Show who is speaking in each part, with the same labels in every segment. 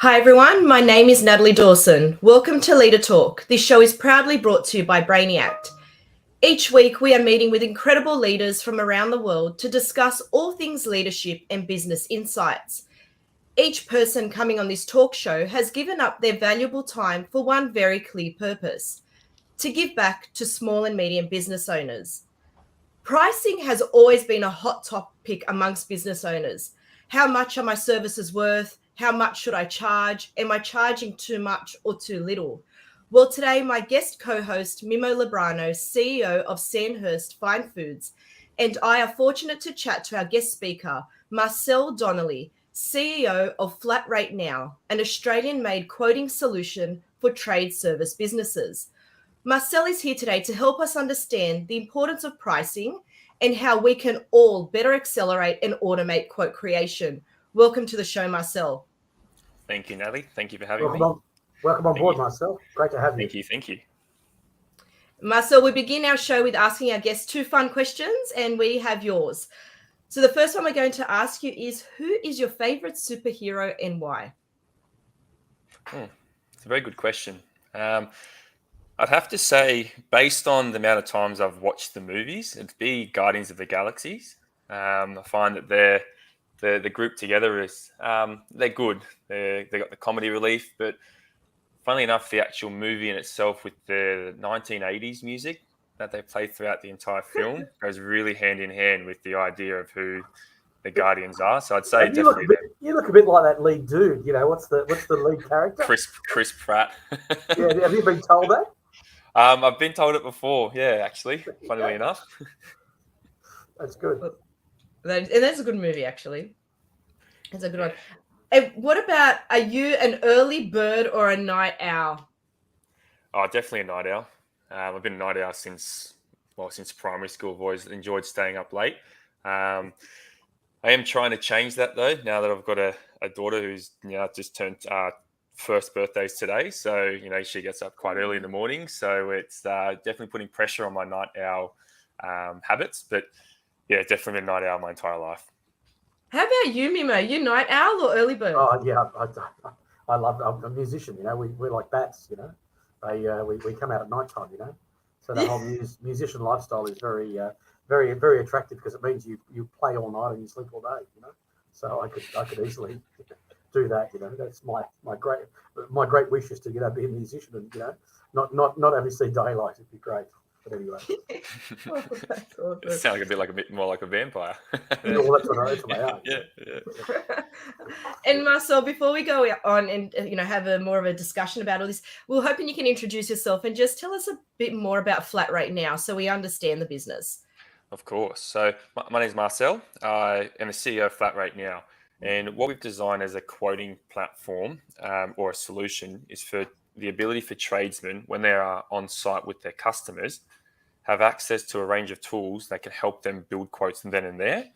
Speaker 1: Hi everyone, my name is Natalie Dawson. Welcome to Leader Talk. This show is proudly brought to you by Brainiact. Each week we are meeting with incredible leaders from around the world to discuss all things leadership and business insights. Each person coming on this talk show has given up their valuable time for one very clear purpose: to give back to small and medium business owners. Pricing has always been a hot topic amongst business owners. How much are my services worth? How much should I charge? Am I charging too much or too little? Well, today, my guest co-host, Mimo Librano, CEO of Sandhurst Fine Foods, and I are fortunate to chat to our guest speaker, Marcell Donnelly, CEO of FlatRateNOW, an Australian-made quoting solution for trade service businesses. Marcel is here today to help us understand the importance of pricing and how we can all better accelerate and automate quote creation. Welcome to the show, Marcel.
Speaker 2: Thank you, Natalie. Thank you for having me.
Speaker 3: Welcome on board, Marcel. Great to have you.
Speaker 2: Thank you.
Speaker 1: Marcel, we begin our show with asking our guests two fun questions, and we have yours. So the first one we're going to ask you is, who is your favorite superhero and why?
Speaker 2: It's a very good question. I'd have to say, based on the amount of times I've watched the movies, it'd be Guardians of the Galaxies. I find that the group together is they're good. They got the comedy relief, but funnily enough, the actual movie in itself with the 1980s music that they play throughout the entire film goes really hand in hand with the idea of who the Guardians are. So I'd say
Speaker 3: you look a bit like that lead dude. You know, what's the lead character?
Speaker 2: Chris Pratt.
Speaker 3: Yeah, have you been told that?
Speaker 2: I've been told it before. Yeah, actually, funnily enough.
Speaker 3: That's good.
Speaker 1: And that's a good movie, actually. It's a good one. And what about, are you an early bird or a night owl?
Speaker 2: Oh, definitely a night owl. I've been a night owl since primary school. I've always enjoyed staying up late. I am trying to change that though, now that I've got a daughter who's just turned first birthday's today. So, she gets up quite early in the morning. So it's definitely putting pressure on my night owl habits. But yeah, definitely been a night owl my entire life.
Speaker 1: How about you, Mimo? You night owl or early bird?
Speaker 3: Oh yeah, I love. I'm a musician. We're like bats. We come out at night time. So the whole musician lifestyle is very very attractive because it means you play all night and you sleep all day. So I could easily do that. That's my great wish is to be a musician and not ever see daylight. It'd be great. But anyway,
Speaker 1: That's awesome.
Speaker 2: It sounds a bit more like a vampire.
Speaker 3: Well, that's what I am.
Speaker 2: Yeah.
Speaker 1: And Marcel, before we go on and have more of a discussion about all this, we're hoping you can introduce yourself and just tell us a bit more about FlatRateNOW so we understand the business.
Speaker 2: Of course. So my name is Marcel. I am the CEO of FlatRateNOW. And what we've designed as a quoting platform or a solution is for the ability for tradesmen, when they are on site with their customers, have access to a range of tools that can help them build quotes then and there.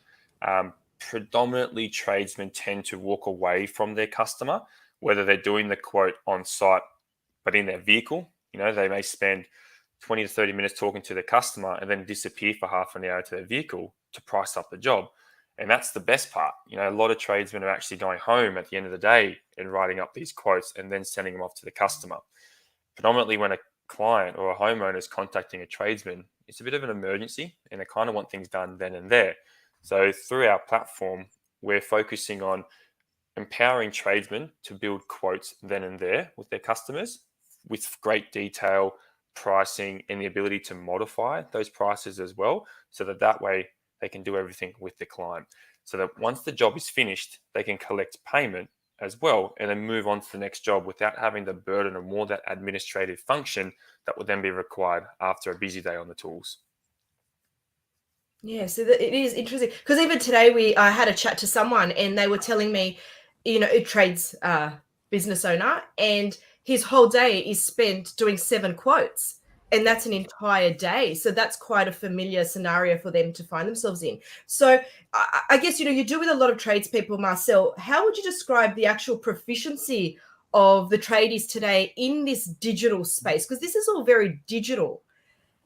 Speaker 2: Predominantly, tradesmen tend to walk away from their customer, whether they're doing the quote on site, but in their vehicle. They may spend 20 to 30 minutes talking to the customer and then disappear for half an hour to their vehicle to price up the job. And that's the best part. A lot of tradesmen are actually going home at the end of the day and writing up these quotes and then sending them off to the customer. Predominantly when a client or a homeowner is contacting a tradesman, it's a bit of an emergency and they kind of want things done then and there. So through our platform, we're focusing on empowering tradesmen to build quotes then and there with their customers with great detail, pricing, and the ability to modify those prices as well, so that way they can do everything with the client. So that once the job is finished, they can collect payment as well and then move on to the next job without having the burden of more that administrative function that would then be required after a busy day on the tools.
Speaker 1: Yeah, so it is interesting because even today I had a chat to someone and they were telling me, a trades business owner, and his whole day is spent doing 7 quotes. And that's an entire day. So that's quite a familiar scenario for them to find themselves in. So I guess, you do with a lot of tradespeople, Marcel. How would you describe the actual proficiency of the tradies today in this digital space? Because this is all very digital.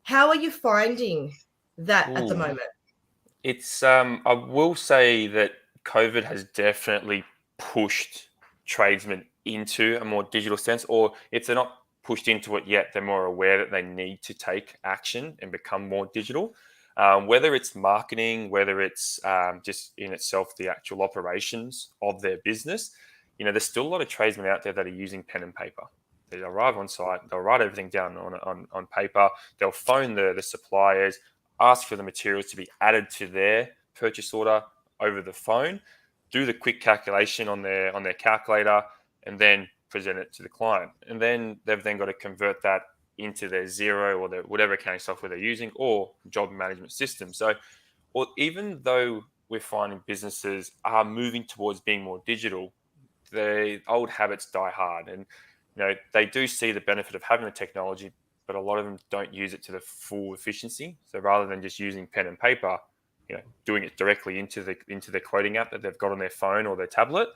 Speaker 1: How are you finding that at the moment?
Speaker 2: It's I will say that COVID has definitely pushed tradesmen into a more digital sense, or if they're not pushed into it yet, they're more aware that they need to take action and become more digital. Whether it's marketing, whether it's just in itself the actual operations of their business, there's still a lot of tradesmen out there that are using pen and paper. They arrive on site, they'll write everything down on paper, they'll phone the suppliers, ask for the materials to be added to their purchase order over the phone, do the quick calculation on their calculator, and then present it to the client. And then they've then got to convert that into their Xero or their whatever accounting software they're using or job management system. So, even though we're finding businesses are moving towards being more digital, the old habits die hard. And they do see the benefit of having the technology, but a lot of them don't use it to the full efficiency. So rather than just using pen and paper, doing it directly into the quoting app that they've got on their phone or their tablet,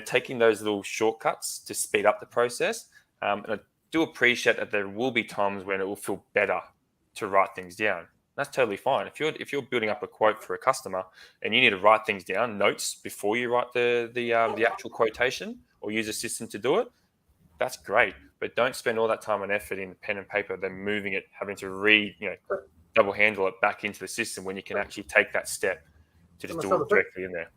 Speaker 2: taking those little shortcuts to speed up the process. And I do appreciate that there will be times when it will feel better to write things down. That's totally fine. If you're building up a quote for a customer and you need to write things down, notes before you write the actual quotation or use a system to do it, that's great. But don't spend all that time and effort in pen and paper, then moving it, having to read, double handle it back into the system when you can actually take that step to just do it directly in there.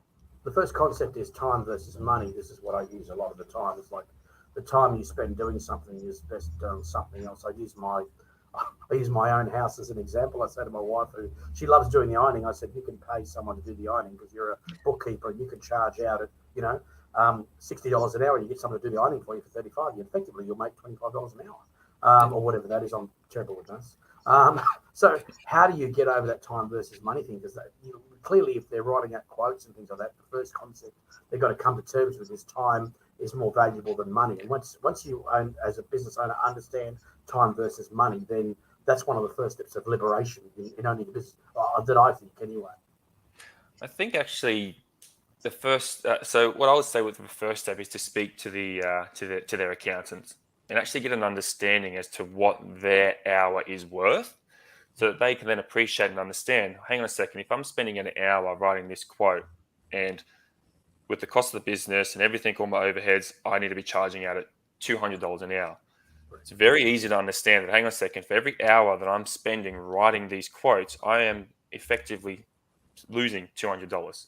Speaker 3: The first concept is time versus money. This is what I use a lot of the time. It's like the time you spend doing something is best doing something else. I use my own house as an example. I say to my wife, who she loves doing the ironing, I said, you can pay someone to do the ironing because you're a bookkeeper and you can charge out at, $60 an hour and you get someone to do the ironing for you for $35. Effectively, you'll make $25 an hour or whatever that is. I'm terrible with this. So how do you get over that time versus money thing? Because clearly, if they're writing out quotes and things like that, the first concept they've got to come to terms with is time is more valuable than money. And once you, as a business owner, understand time versus money, then that's one of the first steps of liberation in owning a business. That I think, anyway.
Speaker 2: I think actually the first. So what I would say with the first step is to speak to their accountants and actually get an understanding as to what their hour is worth, so that they can then appreciate and understand, hang on a second, if I'm spending an hour writing this quote and with the cost of the business and everything, all my overheads, I need to be charging out at $200 an hour. It's very easy to understand that, hang on a second, for every hour that I'm spending writing these quotes, I am effectively losing $200.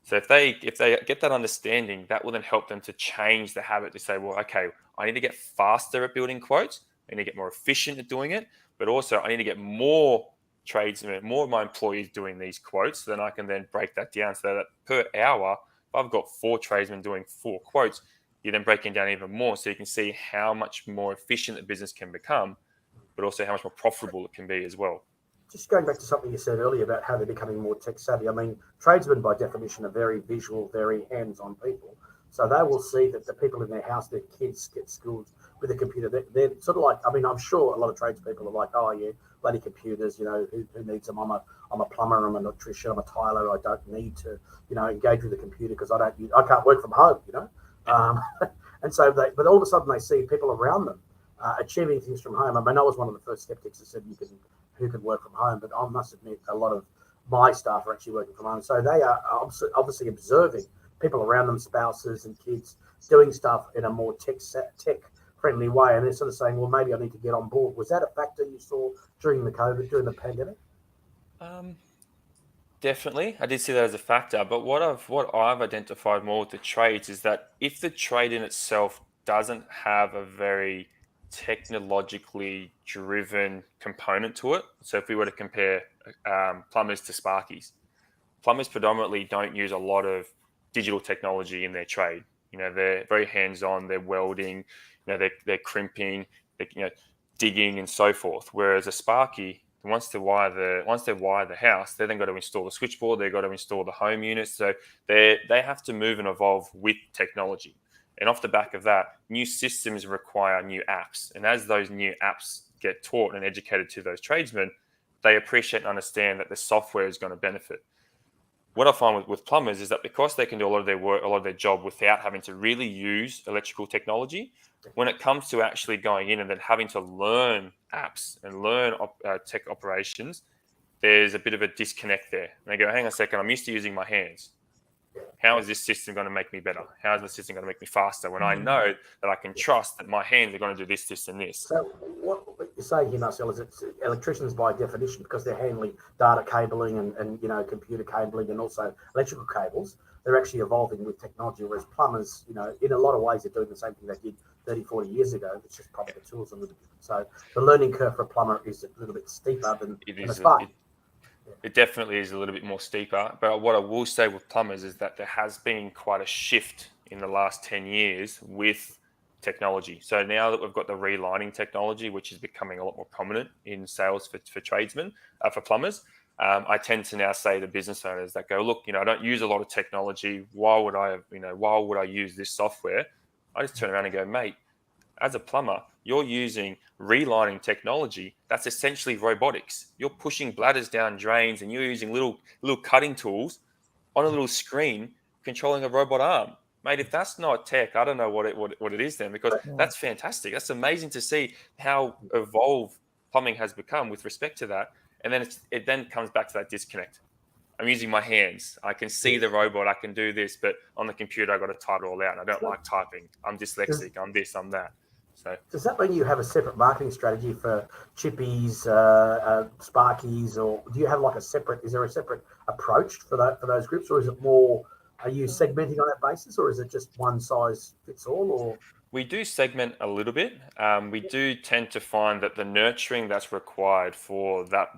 Speaker 2: So if they get that understanding, that will then help them to change the habit to say, well, okay, I need to get faster at building quotes. I need to get more efficient at doing it, but also I need to get more tradesmen, more of my employees doing these quotes. So then I can then break that down so that per hour, if I've got 4 tradesmen doing 4 quotes, you're then breaking down even more, so you can see how much more efficient the business can become, but also how much more profitable it can be as well.
Speaker 3: Just going back to something you said earlier about how they're becoming more tech savvy. I mean, tradesmen by definition are very visual, very hands-on people. So they will see that the people in their house, their kids get schooled with a computer. They're sort of like, I mean, I'm sure a lot of tradespeople are like, oh yeah, bloody computers, who needs them? I'm a plumber, I'm an electrician, I'm a tiler. I don't need to, engage with the computer because I can't work from home, And so but all of a sudden they see people around them achieving things from home. I mean, I was one of the first skeptics that said who could work from home, but I must admit a lot of my staff are actually working from home. So they are obviously observing people around them, spouses and kids, doing stuff in a more tech-friendly way. And they're sort of saying, well, maybe I need to get on board. Was that a factor you saw during the pandemic?
Speaker 2: Definitely. I did see that as a factor. But what I've identified more with the trades is that if the trade in itself doesn't have a very technologically driven component to it. So if we were to compare plumbers to sparkies, plumbers predominantly don't use a lot of digital technology in their trade. They're very hands-on, they're welding, they're crimping, they're digging and so forth. Whereas a sparky, once they wire the house, they then got to install the switchboard, they've got to install the home units. So they have to move and evolve with technology. And off the back of that, new systems require new apps. And as those new apps get taught and educated to those tradesmen, they appreciate and understand that the software is going to benefit. What I find with plumbers is that because they can do a lot of their work, a lot of their job without having to really use electrical technology, when it comes to actually going in and then having to learn apps and learn tech operations, there's a bit of a disconnect there. And they go, hang on a second, I'm used to using my hands. How is this system going to make me better? How is the system going to make me faster when I know that I can trust that my hands are going to do this, this, and this?
Speaker 3: So what you're saying here, Marcel, is it's electricians by definition, because they're handling data cabling and computer cabling and also electrical cables. They're actually evolving with technology, whereas plumbers, in a lot of ways, are doing the same thing they did 30, 40 years ago. It's just probably the tools a little bit different. So the learning curve for a plumber is a little bit steeper than a spark.
Speaker 2: It definitely is a little bit more steeper. But what I will say with plumbers is that there has been quite a shift in the last 10 years with technology. So now that we've got the relining technology, which is becoming a lot more prominent in sales for tradesmen, for plumbers, I tend to now say to business owners that go, look, I don't use a lot of technology. Why would I use this software? I just turn around and go, mate, as a plumber, you're using relining technology. That's essentially robotics. You're pushing bladders down drains and you're using little cutting tools on a little screen controlling a robot arm. Mate, if that's not tech, I don't know what it is then, because that's fantastic. That's amazing to see how evolved plumbing has become with respect to that. And then it then comes back to that disconnect. I'm using my hands. I can see the robot. I can do this, but on the computer, I've got to type it all out. I don't like typing. I'm dyslexic. I'm this, I'm that. So
Speaker 3: does that mean you have a separate marketing strategy for chippies, sparkies, or do you have is there a separate approach for those groups, or is it more, are you segmenting on that basis, or is it just one size fits all? Or
Speaker 2: we do segment a little bit. We do tend to find that the nurturing that's required for that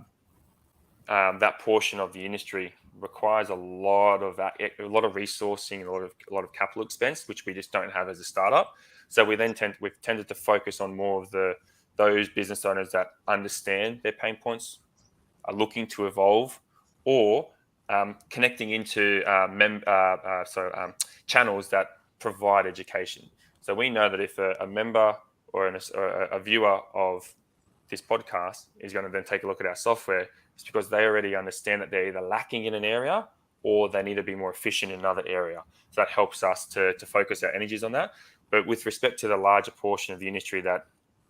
Speaker 2: portion of the industry requires a lot of resourcing, a lot of capital expense, which we just don't have as a startup. So we've tended to focus on more of those business owners that understand their pain points, are looking to evolve, or connecting into channels that provide education. So we know that if a member or a viewer of this podcast is going to then take a look at our software, it's because they already understand that they're either lacking in an area or they need to be more efficient in another area. So that helps us to focus our energies on that. But with respect to the larger portion of the industry that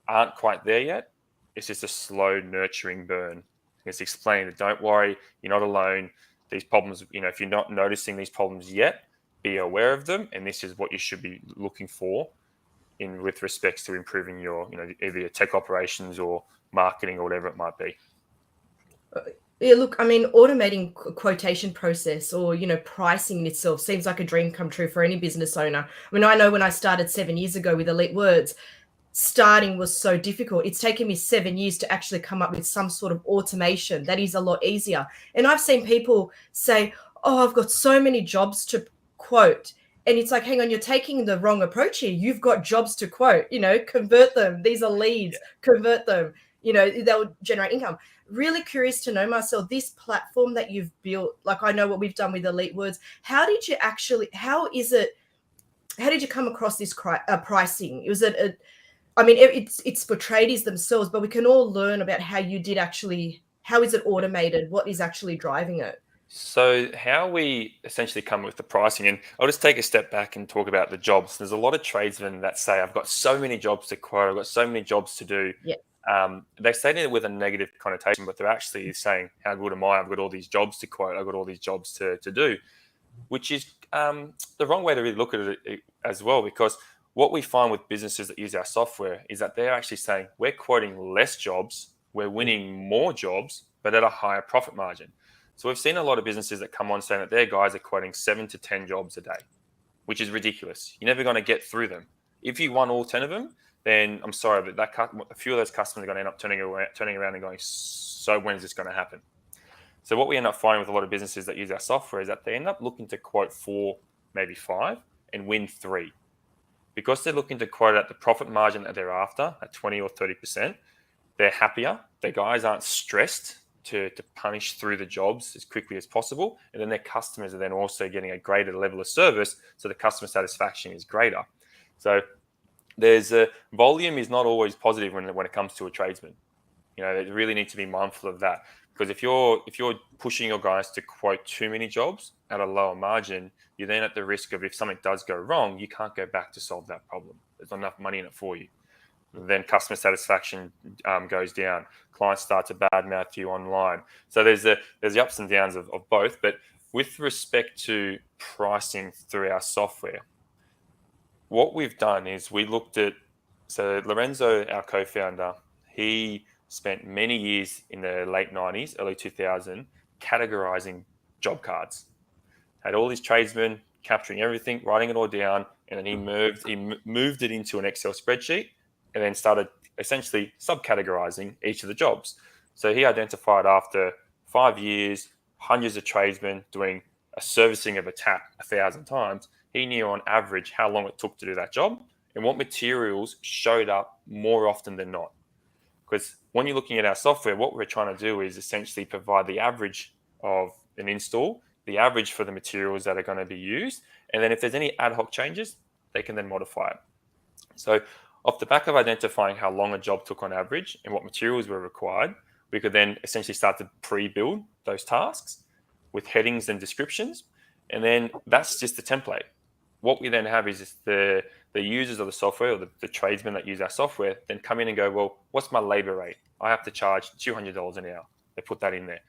Speaker 2: aren't quite there yet, it's just a slow nurturing burn. It's explained that don't worry, you're not alone. These problems, if you're not noticing these problems yet, be aware of them, and this is what you should be looking for with respects to improving your, either your tech operations or marketing or whatever it might be.
Speaker 1: Yeah, look, I mean, automating quotation process or, pricing in itself seems like a dream come true for any business owner. I mean, I know when I started 7 years ago with Elite Words, starting was so difficult. It's taken me 7 years to actually come up with some sort of automation that is a lot easier. And I've seen people say, oh, I've got so many jobs to quote. And it's like, hang on, you're taking the wrong approach here. You've got jobs to quote, convert them. These are leads, convert them, they'll generate income. Really curious to know, Marcel, this platform that you've built, like I know what we've done with Elite Words, how did you come across this pricing? It's for tradies themselves, but we can all learn about how is it automated? What is actually driving it?
Speaker 2: So how we essentially come with the pricing, and I'll just take a step back and talk about the jobs. There's a lot of tradesmen that say, I've got so many jobs to quote, I've got so many jobs to do.
Speaker 1: Yeah.
Speaker 2: They say it with a negative connotation, but they're actually saying, how good am I? I've got all these jobs to quote. I've got all these jobs to do, which is the wrong way to really look at it as well, because what we find with businesses that use our software is that they're actually saying, we're quoting less jobs, we're winning more jobs, but at a higher profit margin. So we've seen a lot of businesses that come on saying that their guys are quoting 7 to 10 jobs a day, which is ridiculous. You're never going to get through them. If you won all 10 of them, then I'm sorry, but a few of those customers are going to end up turning around and going, so when is this going to happen? So what we end up finding with a lot of businesses that use our software is that they end up looking to quote 4, maybe 5, and win 3. Because they're looking to quote at the profit margin that they're after, at 20 or 30%, they're happier. Their guys aren't stressed to punish through the jobs as quickly as possible. And then their customers are then also getting a greater level of service, so the customer satisfaction is greater. So there's volume is not always positive when it comes to a tradesman. They really need to be mindful of that, because if you're pushing your guys to quote too many jobs at a lower margin, you're then at the risk of, if something does go wrong, you can't go back to solve that problem. There's not enough money in it for you. then customer satisfaction goes down. Clients start to badmouth you online. So there's the ups and downs of both. But with respect to pricing through our software, what we've done is we looked at, so Lorenzo, our co-founder, he spent many years in the late 90s, early 2000, categorizing job cards. Had all these tradesmen capturing everything, writing it all down, and then he moved it into an Excel spreadsheet and then started essentially subcategorizing each of the jobs. So he identified after 5 years, hundreds of tradesmen doing a servicing of a tap 1,000 times, he knew on average how long it took to do that job and what materials showed up more often than not. Because when you're looking at our software, what we're trying to do is essentially provide the average of an install, the average for the materials that are going to be used, and then if there's any ad hoc changes, they can then modify it. So off the back of identifying how long a job took on average and what materials were required, we could then essentially start to pre-build those tasks with headings and descriptions. And then that's just the template. What we then have is just the users of the software, or the tradesmen that use our software, then come in and go, well, what's my labor rate? I have to charge $200 an hour. They put that in there.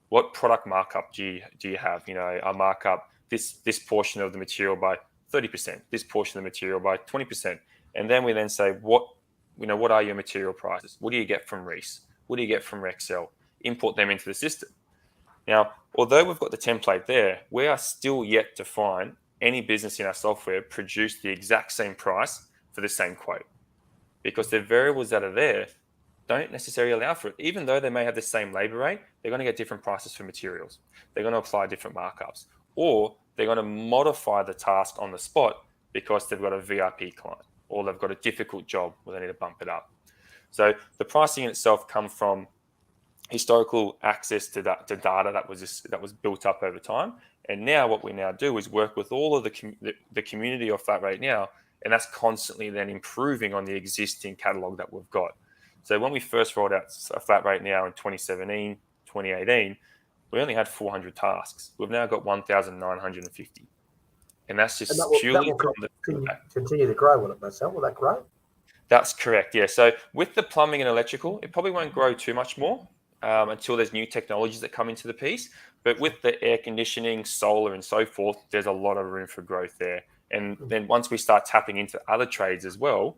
Speaker 2: What product markup do you have? I mark up this portion of the material by 30%, this portion of the material by 20%. And then we then say, what are your material prices? What do you get from Reese? What do you get from Rexel? Import them into the system. Now, although we've got the template there, we are still yet to find any business in our software produce the exact same price for the same quote, because the variables that are there don't necessarily allow for it. Even though they may have the same labor rate, they're going to get different prices for materials. They're going to apply different markups, or they're going to modify the task on the spot because they've got a VIP client or they've got a difficult job where they need to bump it up. So the pricing in itself comes from historical access to data that was built up over time. And now what we now do is work with all of the community of FlatRate Now, and that's constantly then improving on the existing catalog that we've got. So when we first rolled out FlatRate Now in 2017, 2018, we only had 400 tasks. We've now got 1,950. And that's just purely from the
Speaker 3: continue to grow, will it, Marcel? Will that grow?
Speaker 2: That's correct, yeah. So with the plumbing and electrical, it probably won't grow too much more until there's new technologies that come into the piece. But with the air conditioning, solar, and so forth, there's a lot of room for growth there. And then once we start tapping into other trades as well,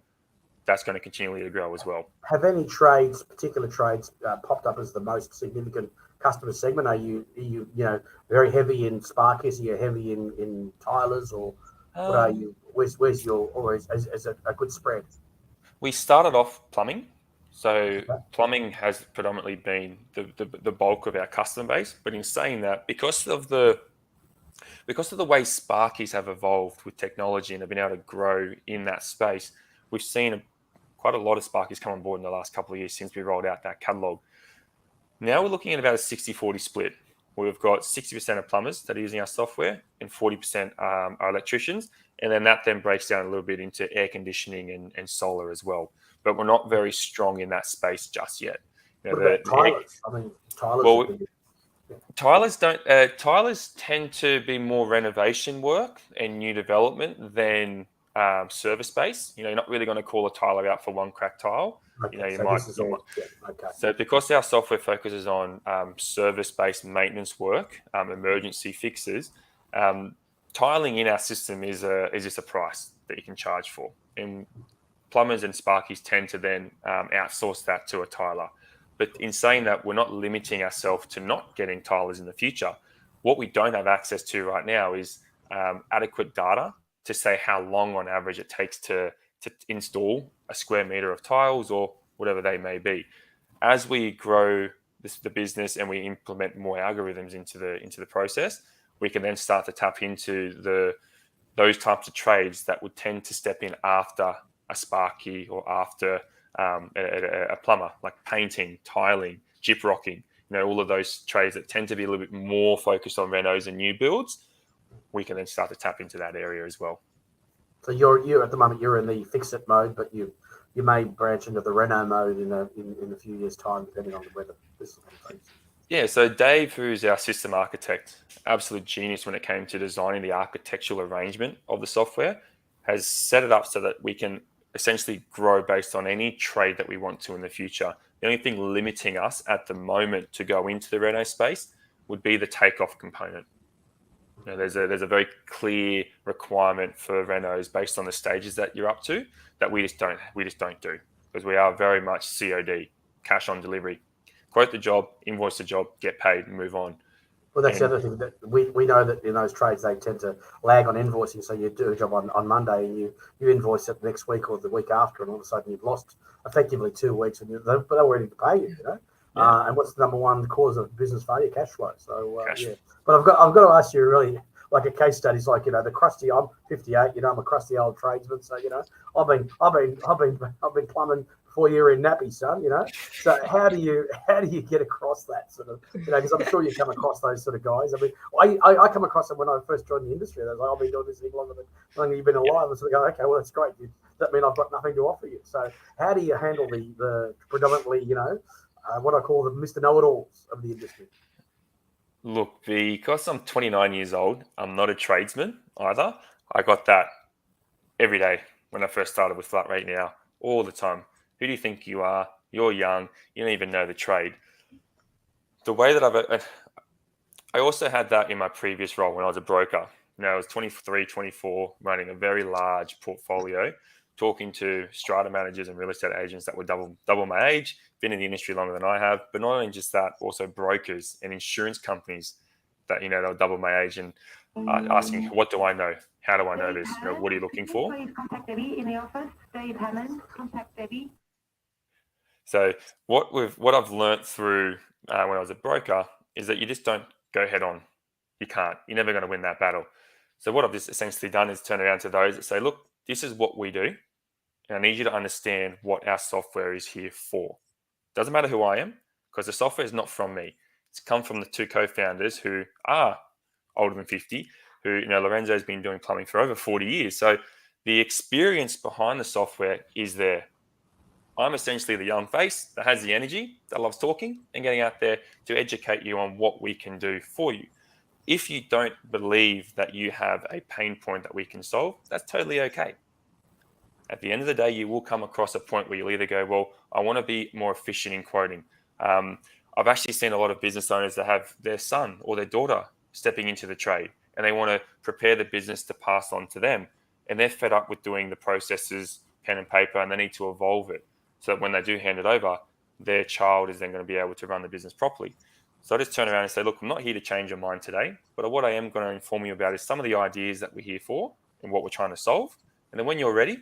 Speaker 2: that's going to continually grow as well.
Speaker 3: Have any particular trades, popped up as the most significant customer segment? Are you very heavy in sparkies? Are you heavy in tilers, or what are you? Where's your, or is it a good spread?
Speaker 2: We started off plumbing. So plumbing has predominantly been the bulk of our customer base. But in saying that, because of the way sparkies have evolved with technology and have been able to grow in that space, we've seen quite a lot of sparkies come on board in the last couple of years since we rolled out that catalog. Now we're looking at about a 60-40 split. We've got 60% of plumbers that are using our software and 40% are electricians. And then that then breaks down a little bit into air conditioning and solar as well. But we're not very strong in that space just yet.
Speaker 3: What about tilers? Tilers.
Speaker 2: Well, tilers tend to be more renovation work and new development than service base. You're not really going to call a tiler out for one cracked tile.
Speaker 3: Okay,
Speaker 2: So because our software focuses on service-based maintenance work, emergency fixes, tiling in our system is just a price that you can charge for. And plumbers and sparkies tend to then outsource that to a tiler. But in saying that, we're not limiting ourselves to not getting tilers in the future. What we don't have access to right now is adequate data to say how long on average it takes to install a square meter of tiles or whatever they may be. As we grow the business and we implement more algorithms into the process, we can then start to tap into those types of trades that would tend to step in after a sparky or after a plumber, like painting, tiling, gyprocking, all of those trades that tend to be a little bit more focused on renos and new builds. We can then start to tap into that area as well.
Speaker 3: So you're at the moment you're in the fix it mode, but you may branch into the Renault mode in a few years' time, depending on the weather.
Speaker 2: Yeah, so Dave, who's our system architect, absolute genius when it came to designing the architectural arrangement of the software, has set it up so that we can essentially grow based on any trade that we want to in the future. The only thing limiting us at the moment to go into the Renault space would be the takeoff component. You know, there's a very clear requirement for Renaults based on the stages that you're up to that we just don't do, because we are very much COD, cash on delivery. Quote the job, invoice the job, get paid, and move on.
Speaker 3: Well, that's the other thing that we know, that in those trades they tend to lag on invoicing. So you do a job on Monday and you invoice it next week or the week after, and all of a sudden you've lost effectively 2 weeks, and they're ready to pay you.
Speaker 2: Yeah.
Speaker 3: And what's the number one cause of business failure? Cash flow. So
Speaker 2: Cash.
Speaker 3: yeah. But I've got to ask you really, like a case study. It's like, the crusty. I'm 58. I'm a crusty old tradesman. So I've been plumbing before you're in nappy, son. So how do you get across that sort of, because I'm sure you come across those sort of guys. I mean, I come across them when I first joined the industry. They're like, I've been doing this thing longer you've been alive. And so they go, okay, well, that's great. Does that mean I've got nothing to offer you? So how do you handle the predominantly, what I call the Mr. Know-it-alls of the industry?
Speaker 2: Look, because I'm 29 years old, I'm not a tradesman either. I got that every day when I first started with FlatRateNOW, all the time. Who do you think you are? You're young. You don't even know the trade. The way that I also had that in my previous role when I was a broker. I was 23, 24, running a very large portfolio, talking to strata managers and real estate agents that were double my age, been in the industry longer than I have. But not only just that, also brokers and insurance companies that, they'll double my age, and asking, what do I know? How do I know this? What are you looking for? So what I've learnt through when I was a broker is that you just don't go head on. You can't. You're never going to win that battle. So what I've just essentially done is turn around to those that say, look, this is what we do, and I need you to understand what our software is here for. Doesn't matter who I am, because the software is not from me. It's come from the two co-founders who are older than 50, who, Lorenzo's been doing plumbing for over 40 years. So the experience behind the software is there. I'm essentially the young face that has the energy, that loves talking and getting out there to educate you on what we can do for you. If you don't believe that you have a pain point that we can solve, that's totally okay. At the end of the day, you will come across a point where you'll either go, well, I want to be more efficient in quoting. I've actually seen a lot of business owners that have their son or their daughter stepping into the trade, and they want to prepare the business to pass on to them. And they're fed up with doing the processes, pen and paper, and they need to evolve it so that when they do hand it over, their child is then going to be able to run the business properly. So I just turn around and say, look, I'm not here to change your mind today, but what I am going to inform you about is some of the ideas that we're here for and what we're trying to solve. And then when you're ready,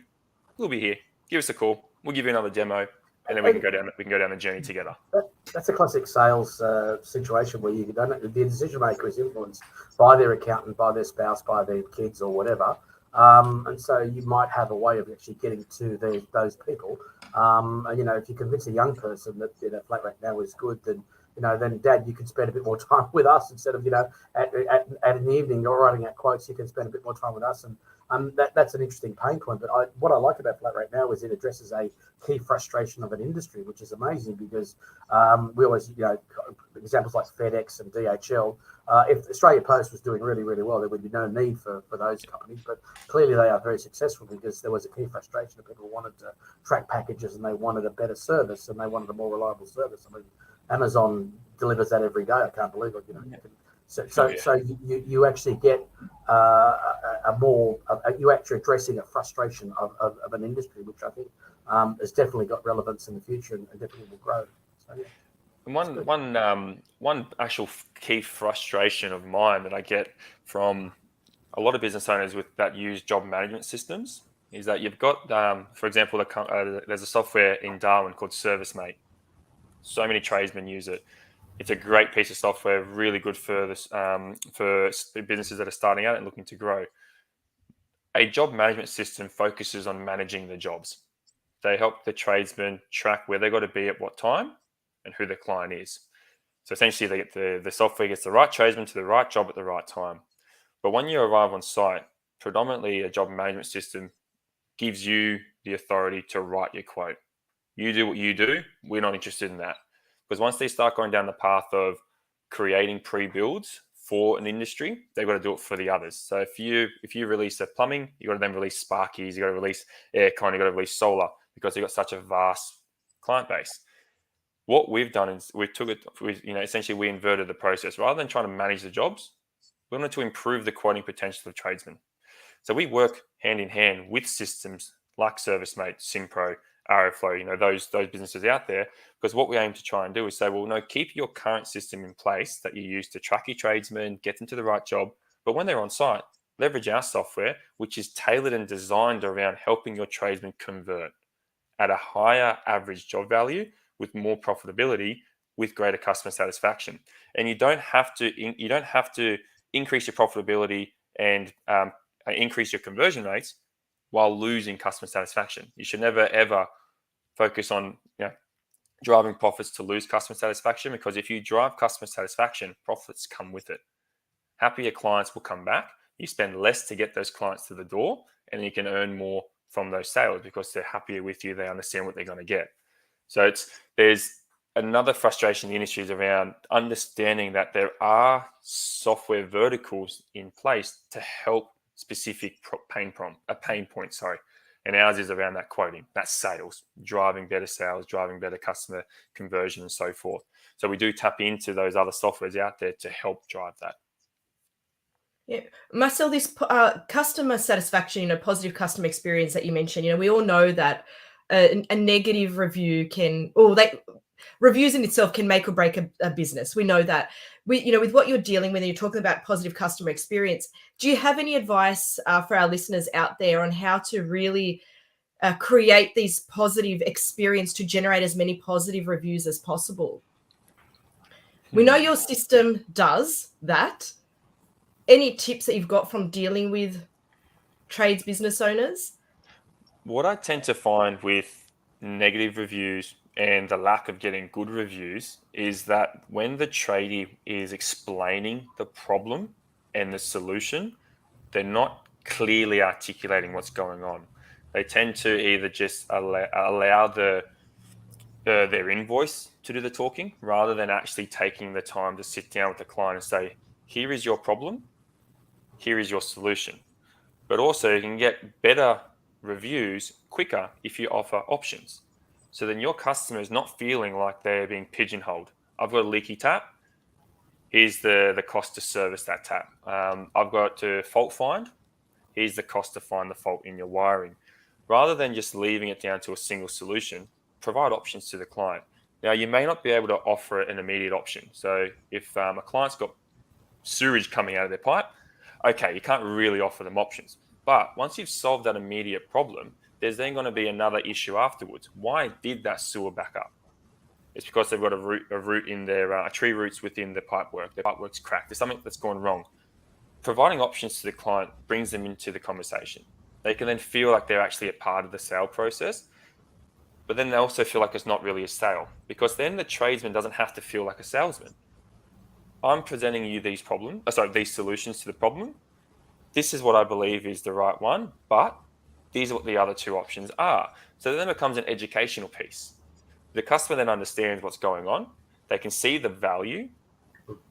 Speaker 2: we'll be here. Give us a call. We'll give you another demo, and then we can go down the journey together.
Speaker 3: That's a classic sales situation where the decision maker is influenced by their accountant, by their spouse, by their kids, or whatever. And so you might have a way of actually getting to those people. If you convince a young person that FlatRateNOW is good, then then Dad, you can spend a bit more time with us instead of at in the evening or writing out quotes. You can spend a bit more time with us, and that's an interesting pain point. But what I like about FlatRateNOW is it addresses a key frustration of an industry, which is amazing because we always examples like FedEx and DHL. If Australia Post was doing really, really well, there would be no need for those companies. But clearly they are very successful because there was a key frustration that people wanted to track packages and they wanted a better service and they wanted a more reliable service. I mean, Amazon delivers that every day. I can't believe it. So you actually get you actually addressing a frustration of an industry, which I think has definitely got relevance in the future and definitely will grow. So, yeah.
Speaker 2: And one actual key frustration of mine that I get from a lot of business owners that use job management systems is that you've got, for example, there's a software in Darwin called ServiceMate. So many tradesmen use it. It's a great piece of software, really good for businesses that are starting out and looking to grow. A job management system focuses on managing the jobs. They help the tradesmen track where they got to be at what time and who the client is. So essentially, they get the software gets the right tradesman to the right job at the right time. But when you arrive on site, predominantly a job management system gives you the authority to write your quote. You do what you do. We're not interested in that. Because once they start going down the path of creating pre-builds for an industry, they've got to do it for the others. So if you release a plumbing, you got to then release sparkies, you got to release aircon, you got to release solar, because you've got such a vast client base. What we've done is essentially we inverted the process. Rather than trying to manage the jobs, we wanted to improve the quoting potential of tradesmen. So we work hand in hand with systems like ServiceMate, SimPro, Aeroflow, those businesses out there, because what we aim to try and do is say, well, no, keep your current system in place that you use to track your tradesmen, get them to the right job. But when they're on site, leverage our software, which is tailored and designed around helping your tradesmen convert at a higher average job value with more profitability, with greater customer satisfaction. And you don't have to increase your profitability and increase your conversion rates while losing customer satisfaction. You should never ever focus on driving profits to lose customer satisfaction, because if you drive customer satisfaction, profits come with it. Happier clients will come back. You spend less to get those clients to the door, and you can earn more from those sales because they're happier with you. They understand what they're going to get. So there's another frustration in the industry is around understanding that there are software verticals in place to help specific pain point. And ours is around that quoting, that sales, driving better sales, driving better customer conversion, and so forth. So we do tap into those other softwares out there to help drive that.
Speaker 1: Yeah, Marcel, this customer satisfaction, positive customer experience that you mentioned, we all know that a negative review reviews in itself can make or break a business. We know that. With what you're dealing with, you're talking about positive customer experience. Do you have any advice for our listeners out there on how to really create these positive experience to generate as many positive reviews as possible? We know your system does that. Any tips that you've got from dealing with trades business owners?
Speaker 2: What I tend to find with negative reviews and the lack of getting good reviews is that when the tradie is explaining the problem and the solution, they're not clearly articulating what's going on. They tend to either just allow their invoice to do the talking, rather than actually taking the time to sit down with the client and say, here is your problem, here is your solution. But also you can get better reviews quicker if you offer options. So then your customer is not feeling like they're being pigeonholed. I've got a leaky tap. Here's the cost to service that tap. I've got to fault find. Here's the cost to find the fault in your wiring. Rather than just leaving it down to a single solution, provide options to the client. Now, you may not be able to offer an immediate option. So if a client's got sewage coming out of their pipe, okay, you can't really offer them options. But once you've solved that immediate problem, there's then going to be another issue afterwards. Why did that sewer back up? It's because they've got a root in their tree roots within the pipework. The pipework's cracked. There's something that's gone wrong. Providing options to the client brings them into the conversation. They can then feel like they're actually a part of the sale process, but then they also feel like it's not really a sale, because then the tradesman doesn't have to feel like a salesman. I'm presenting you these solutions to the problem. This is what I believe is the right one, but these are what the other two options are. So then it becomes an educational piece. The customer then understands what's going on. They can see the value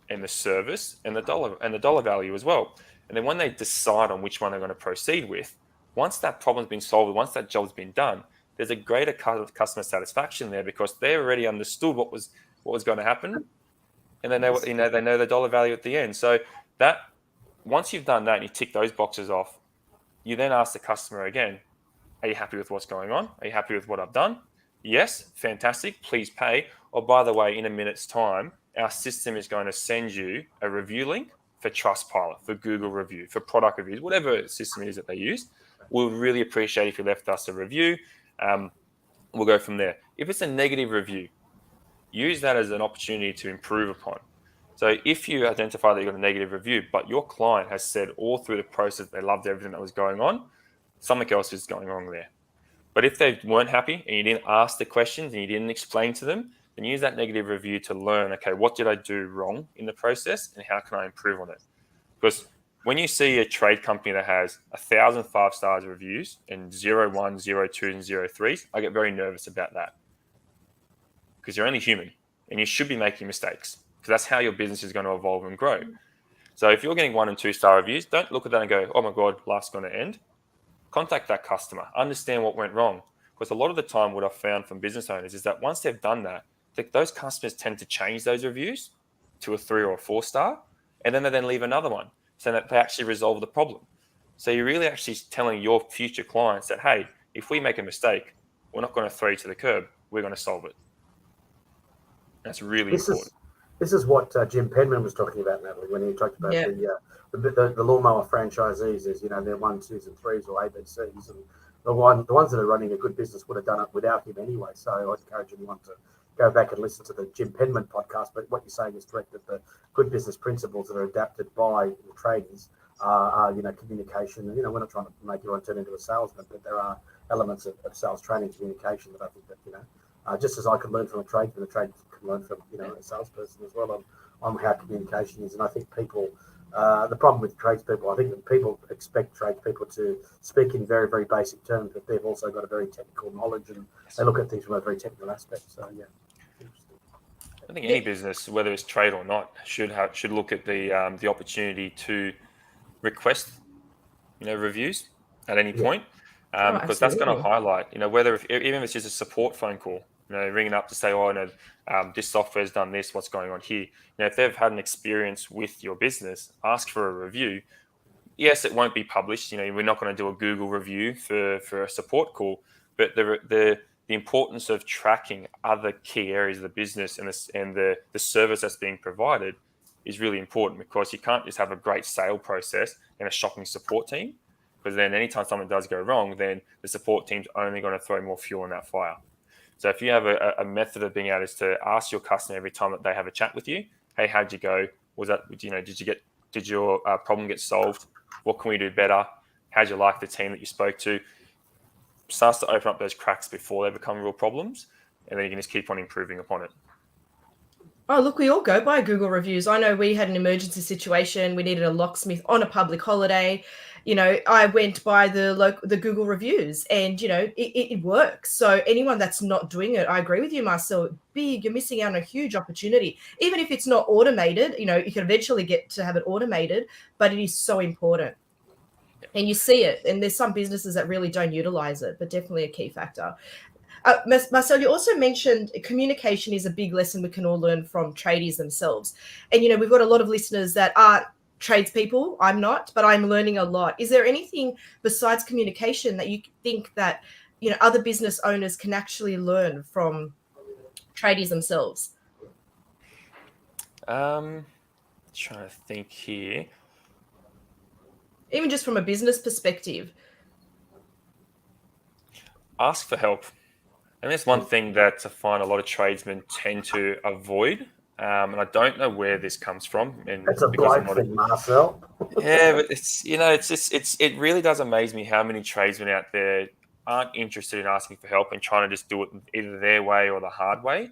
Speaker 2: and the service and the dollar value as well. And then when they decide on which one they're going to proceed with, once that problem's been solved, once that job's been done, there's a greater customer satisfaction there, because they already understood what was going to happen, and they know they know the dollar value at the end. So that once you've done that and you tick those boxes off, you then ask the customer again, are you happy with what's going on? Are you happy with what I've done? Yes, fantastic, please pay. Or by the way, in a minute's time, our system is going to send you a review link for Trustpilot, for Google review, for product reviews, whatever system it is that they use. We'll really appreciate if you left us a review. We'll go from there. If it's a negative review, use that as an opportunity to improve upon. So if you identify that you've got a negative review, but your client has said all through the process they loved everything that was going on, something else is going wrong there. But if they weren't happy and you didn't ask the questions and you didn't explain to them, then use that negative review to learn, okay, what did I do wrong in the process and how can I improve on it? Because when you see a trade company that has 1,000 5-star reviews and 0, 1, 0, 2, and 0, 3s, I get very nervous about that. Because you're only human and you should be making mistakes, because that's how your business is going to evolve and grow. So if you're getting 1 and 2 star reviews, don't look at that and go, oh my God, life's going to end. Contact that customer, understand what went wrong. Because a lot of the time what I've found from business owners is that once they've done that, those customers tend to change those reviews to a 3 or a 4 star, and then they then leave another one so that they actually resolve the problem. So you're really actually telling your future clients that, hey, if we make a mistake, we're not going to throw you to the curb, we're going to solve it. That's really important.
Speaker 3: This is what Jim Penman was talking about, Natalie, when he talked about the lawnmower franchisees. Is they're 1, 2s, and 3s or ABCs, and the ones that are running a good business would have done it without him anyway. So I encourage anyone to go back and listen to the Jim Penman podcast. But what you're saying is correct, that the good business principles that are adapted by the tradies are communication. And we're not trying to make everyone turn into a salesman, but there are elements of sales training, communication that I think that just as I could learn from a tradesman, a tradesman can learn from a salesperson as well on how communication is. And I think people, the problem with tradespeople, I think that people expect tradespeople to speak in very, very basic terms, but they've also got a very technical knowledge and they look at things from a very technical aspect. So interesting.
Speaker 2: I think any business, whether it's trade or not, should look at the opportunity to request reviews at any point. Because that's going to highlight, whether even if it's just a support phone call, ringing up to say, this software's done this, what's going on here. If they've had an experience with your business, ask for a review. Yes, it won't be published. We're not going to do a Google review for a support call, but the importance of tracking other key areas of the business and the service that's being provided is really important, because you can't just have a great sale process and a shocking support team. Because then anytime something does go wrong, then the support team's only going to throw more fuel on that fire. So if you have a method of being able to ask your customer every time that they have a chat with you, hey, how'd you go? Was that, did your problem get solved? What can we do better? How'd you like the team that you spoke to? Starts to open up those cracks before they become real problems. And then you can just keep on improving upon it.
Speaker 1: Oh, look, we all go by Google reviews. I know we had an emergency situation. We needed a locksmith on a public holiday. I went by the Google reviews and, it works. So anyone that's not doing it, I agree with you, Marcel, you're missing out on a huge opportunity. Even if it's not automated, you can eventually get to have it automated, but it is so important. And you see it. And there's some businesses that really don't utilize it, but definitely a key factor. Marcel, you also mentioned communication is a big lesson we can all learn from tradies themselves. And, we've got a lot of listeners that aren't tradespeople. I'm not, but I'm learning a lot. Is there anything besides communication that you think that, other business owners can actually learn from tradies themselves?
Speaker 2: Trying to think here.
Speaker 1: Even just from a business perspective.
Speaker 2: Ask for help. And that's one thing that I find a lot of tradesmen tend to avoid. And I don't know where this comes from. And
Speaker 3: that's a bloke thing, Marcel.
Speaker 2: Yeah, but it really does amaze me how many tradesmen out there aren't interested in asking for help and trying to just do it either their way or the hard way.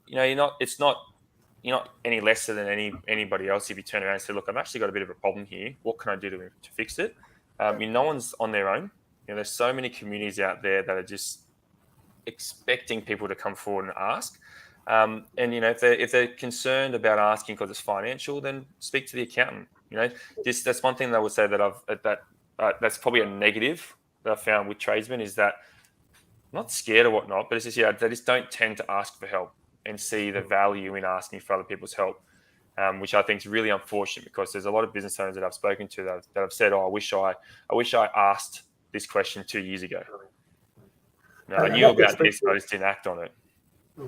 Speaker 2: You're not any lesser than anybody else if you turn around and say, look, I've actually got a bit of a problem here. What can I do to fix it? No one's on their own. There's so many communities out there that are just expecting people to come forward and ask. And if they're concerned about asking because it's financial, then speak to the accountant. That's one thing that I would say that that's probably a negative that I found with tradesmen, is that I'm not scared or whatnot, but it's just they just don't tend to ask for help and see the value in asking for other people's help, which I think is really unfortunate, because there's a lot of business owners that I've spoken to that have said, "Oh, I wish I asked this question 2 years ago. I knew about this, but I just didn't act on it."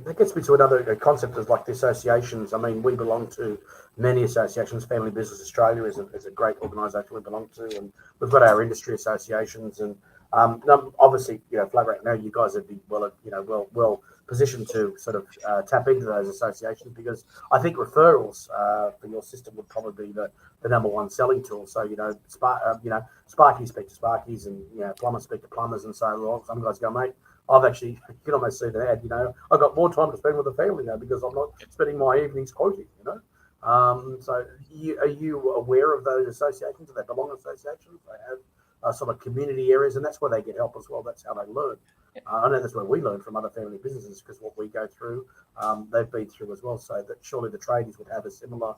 Speaker 3: That gets me to another concept of like the associations. I mean, we belong to many associations. Family Business Australia is a great organisation we belong to, and we've got our industry associations. And obviously, FlatRateNOW, you guys would be well positioned to sort of tap into those associations, because I think referrals for your system would probably be the number one selling tool. So Sparkies speak to Sparkies, and plumbers speak to plumbers, and so on. Some guys go, mate, I've actually, you can almost see the ad, I've got more time to spend with the family now because I'm not spending my evenings quoting, So are you aware of those associations? Do they belong associations? They have sort of community areas, and that's where they get help as well. That's how they learn. I know that's where we learn from other family businesses, because what we go through, they've been through as well. So that surely the tradies would have a similar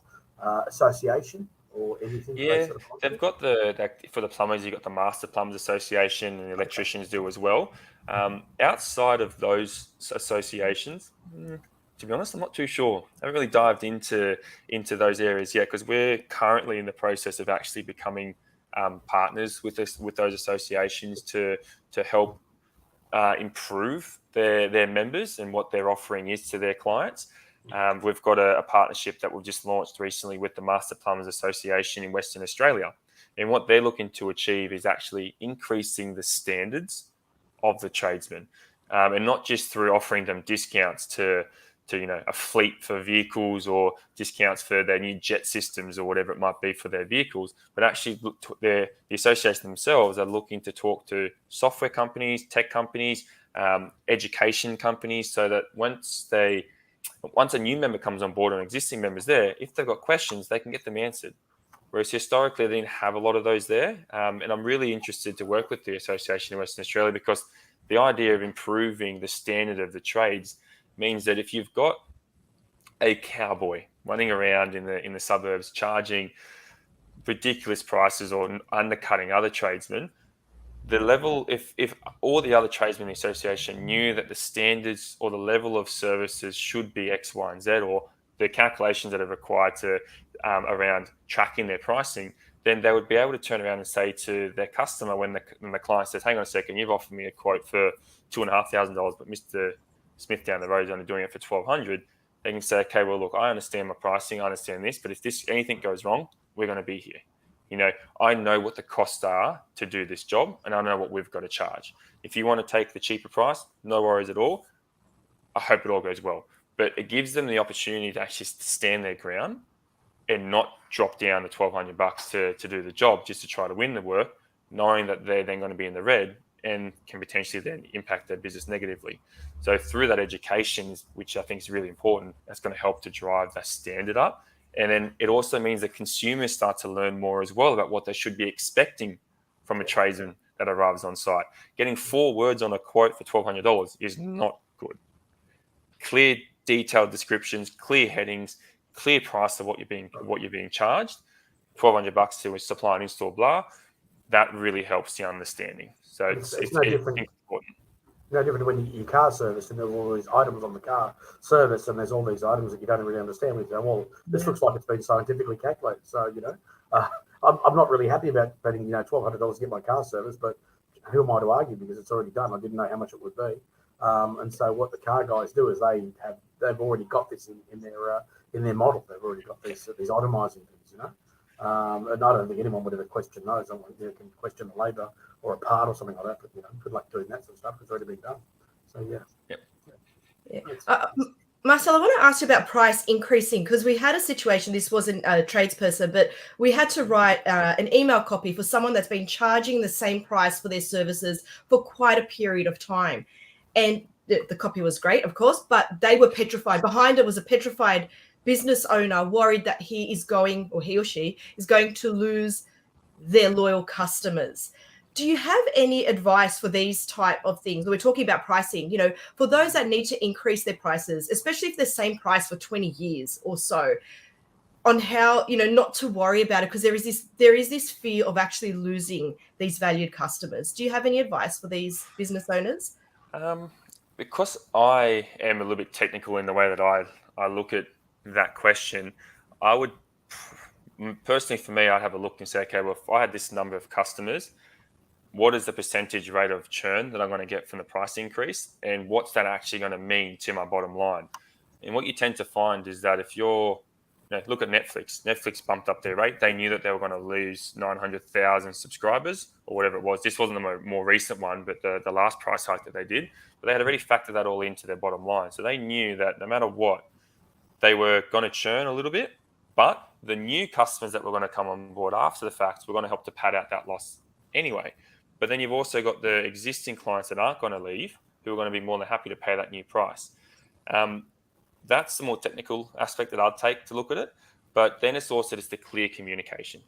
Speaker 3: association or anything? For
Speaker 2: Yeah,
Speaker 3: that sort of
Speaker 2: they've
Speaker 3: concept?
Speaker 2: got for the plumbers, you've got the Master Plumbers Association, and the electricians do as well. Outside of those associations, to be honest, I'm not too sure. I haven't really dived into those areas yet because we're currently in the process of actually becoming partners with those associations to help improve their members and what their offering is to their clients. We've got a partnership that we've just launched recently with the Master Plumbers Association in Western Australia. And what they're looking to achieve is actually increasing the standards of the tradesmen, and not just through offering them discounts to a fleet for vehicles or discounts for their new jet systems or whatever it might be for their vehicles, but actually the association themselves are looking to talk to software companies, tech companies, education companies, so that once a new member comes on board and existing members there, if they've got questions, they can get them answered. Whereas historically, they didn't have a lot of those there. And I'm really interested to work with the Association in Western Australia because the idea of improving the standard of the trades means that if you've got a cowboy running around in the suburbs charging ridiculous prices or undercutting other tradesmen, the level, if all the other tradesmen in the association knew that the standards or the level of services should be X, Y, and Z, or the calculations that are required to around tracking their pricing, then they would be able to turn around and say to their customer when the client says, "Hang on a second, you've offered me a quote for $2,500, but Mr. Smith down the road is only doing it for $1,200." They can say, "Okay, well, look, I understand my pricing, I understand this, but if anything goes wrong, we're going to be here. I know what the costs are to do this job, and I know what we've got to charge. If you want to take the cheaper price, no worries at all. I hope it all goes well." But it gives them the opportunity to actually stand their ground and not drop down the $1,200 to do the job just to try to win the work, knowing that they're then going to be in the red and can potentially then impact their business negatively. So through that education, which I think is really important, that's going to help to drive that standard up. And then it also means that consumers start to learn more as well about what they should be expecting from a tradesman that arrives on site. Getting 4 words on a quote for $1,200 is not good. Clear, detailed descriptions, clear headings, clear price of what you're being charged. $1,200 to a supply and install, blah. That really helps the understanding. So it's
Speaker 3: no different.
Speaker 2: Important.
Speaker 3: No different when your car service and there are all these items on the car service and there's all these items that you don't really understand. We go, well, this looks like it's been scientifically calculated. So, I'm not really happy about spending, $1,200 to get my car service, but who am I to argue because it's already done? I didn't know how much it would be. And so what the car guys do is they've already got this in their model. They've already got these itemizing things, and I don't think anyone would ever question those. Someone can question the labour or a part or something like that, but good luck doing that sort of stuff. It's already been done. So
Speaker 1: yeah. Marcel, I want to ask you about price increasing because we had a situation. This wasn't a tradesperson, but we had to write an email copy for someone that's been charging the same price for their services for quite a period of time, and the copy was great, of course, but they were petrified. Behind it was a petrified business owner worried that he or she is going to lose their loyal customers. Do you have any advice for these type of things? We're talking about pricing, for those that need to increase their prices, especially if they're same price for 20 years or so, on how, not to worry about it because there is this fear of actually losing these valued customers. Do you have any advice for these business owners?
Speaker 2: Because I am a little bit technical in the way that I look at that question, I would personally, for me, I'd have a look and say, okay, well, if I had this number of customers, what is the percentage rate of churn that I'm going to get from the price increase? And what's that actually going to mean to my bottom line? And what you tend to find is that if look at Netflix. Netflix bumped up their rate. They knew that they were going to lose 900,000 subscribers or whatever it was. This wasn't the more recent one, but the last price hike that they did. But they had already factored that all into their bottom line. So they knew that no matter what, they were going to churn a little bit, but the new customers that were going to come on board after the fact were going to help to pad out that loss anyway. But then you've also got the existing clients that aren't going to leave, who are going to be more than happy to pay that new price. That's the more technical aspect that I'd take to look at it. But then it's also just the clear communication.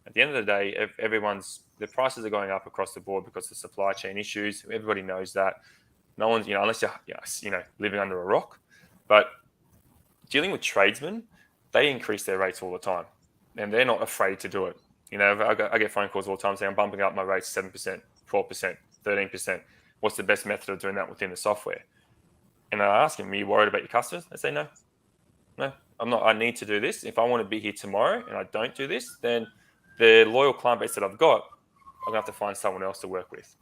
Speaker 2: At the end of the day, the prices are going up across the board because of supply chain issues. Everybody knows that. No one's, unless you're living under a rock. But dealing with tradesmen, they increase their rates all the time. and they're not afraid to do it. You know, I get phone calls all the time saying I'm bumping up my rates 7%, 12%, 13%. What's the best method of doing that within the software? And I ask them, are you worried about your customers? They say, no, I'm not. I need to do this. If I want to be here tomorrow and I don't do this, then the loyal client base that I've got, I'm going to have to find someone else to work with.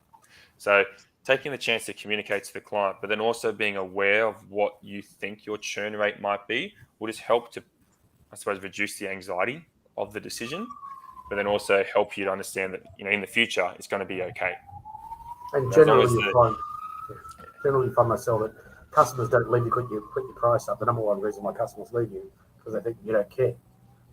Speaker 2: So taking the chance to communicate to the client, but then also being aware of what you think your churn rate might be will just help to, I suppose, reduce the anxiety of the decision, but then also help you to understand that, you know, in the future, it's going to be okay.
Speaker 3: And generally, you find myself that customers don't leave you, put your price up. The number one reason why customers leave you because they think you don't care.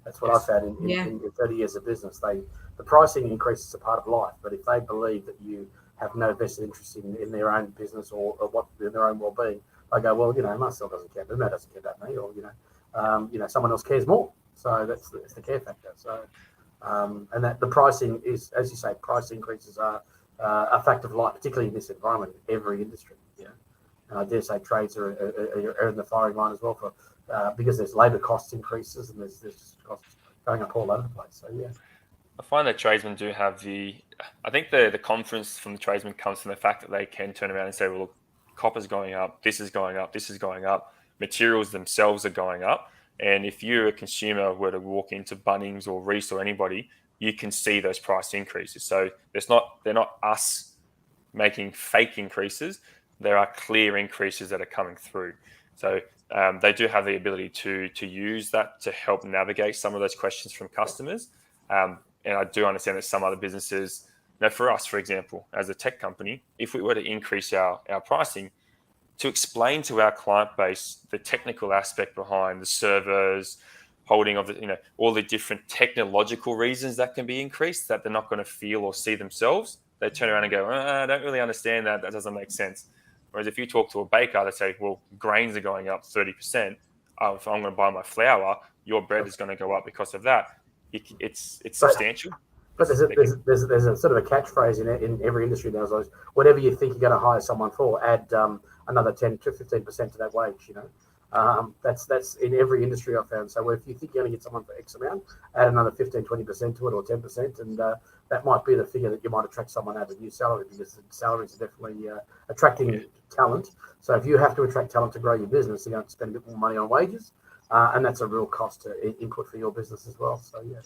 Speaker 3: That's what I found in 30 years of business. The pricing increases are part of life, but if they believe that you have no vested interest in their own business or what in their own well-being, I go, well, you know, Marcel doesn't care, Renault doesn't care about me, or you know, someone else cares more. So that's the care factor. So and that the pricing is, as you say, price increases are a fact of life, particularly in this environment, in every industry. You know, and I dare say trades are in the firing line as well for because there's labour costs increases and there's costs going up all over the place. So yeah.
Speaker 2: I find that tradesmen do have I think the confidence from the tradesmen comes from the fact that they can turn around and say, well, look, copper's going up, this is going up, this is going up, materials themselves are going up. And if you're a consumer were to walk into Bunnings or Reese or anybody, you can see those price increases. So they're not us making fake increases. There are clear increases that are coming through. So they do have the ability to use that to help navigate some of those questions from customers. And I do understand that some other businesses, you know, for us, for example, as a tech company, if we were to increase our pricing, to explain to our client base the technical aspect behind the servers, holding of the, you know, all the different technological reasons that can be increased that they're not going to feel or see themselves, they turn around and go, I don't really understand that. That doesn't make sense. Whereas if you talk to a baker, they say, well, grains are going up 30%. Oh, if I'm going to buy my flour, your bread is going to go up because of that. It's substantial.
Speaker 3: But there's a sort of a catchphrase in every industry now. So whatever you think you're going to hire someone for, add another 10 to 15% to that wage. You know, that's in every industry I've found. So if you think you're going to get someone for X amount, add another 15, 20% to it, or 10%, and that might be the figure that you might attract someone at a new salary, because the salaries are definitely attracting talent. So if you have to attract talent to grow your business, you're going to have to spend a bit more money on wages. And that's a real cost input for your business as well. So yeah.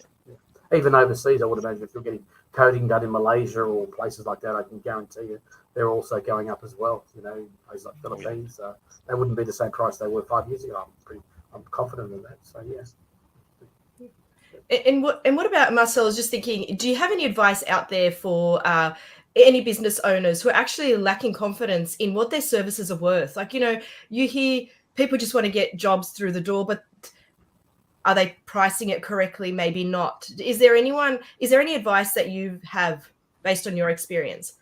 Speaker 3: Even overseas, I would imagine if you're getting coding done in Malaysia or places like that, I can guarantee you they're also going up as well. You know, places like Philippines, they wouldn't be the same price they were 5 years ago. I'm confident in that. So yeah.
Speaker 1: And what about, Marcel? I was just thinking, do you have any advice out there for any business owners who are actually lacking confidence in what their services are worth? Like, you know, you hear people just want to get jobs through the door, but are they pricing it correctly? Maybe not. Is there any advice that you have based on your experience?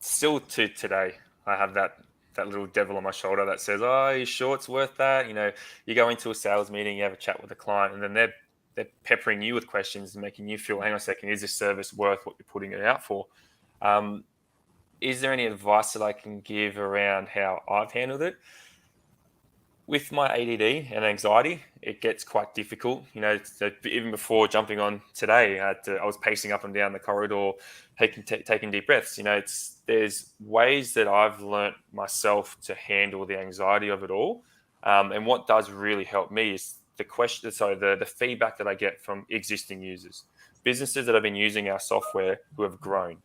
Speaker 2: Still to today, I have that little devil on my shoulder that says, "Oh, are you sure it's worth that?" You know, you go into a sales meeting, you have a chat with a client, and then they're peppering you with questions and making you feel, "Hang on a second, is this service worth what you're putting it out for?" Is there any advice that I can give around how I've handled it? With my ADD and anxiety, it gets quite difficult. You know, even before jumping on today, I was pacing up and down the corridor, taking deep breaths. You know, there's ways that I've learnt myself to handle the anxiety of it all. And what does really help me is the feedback that I get from existing users, businesses that have been using our software who have grown.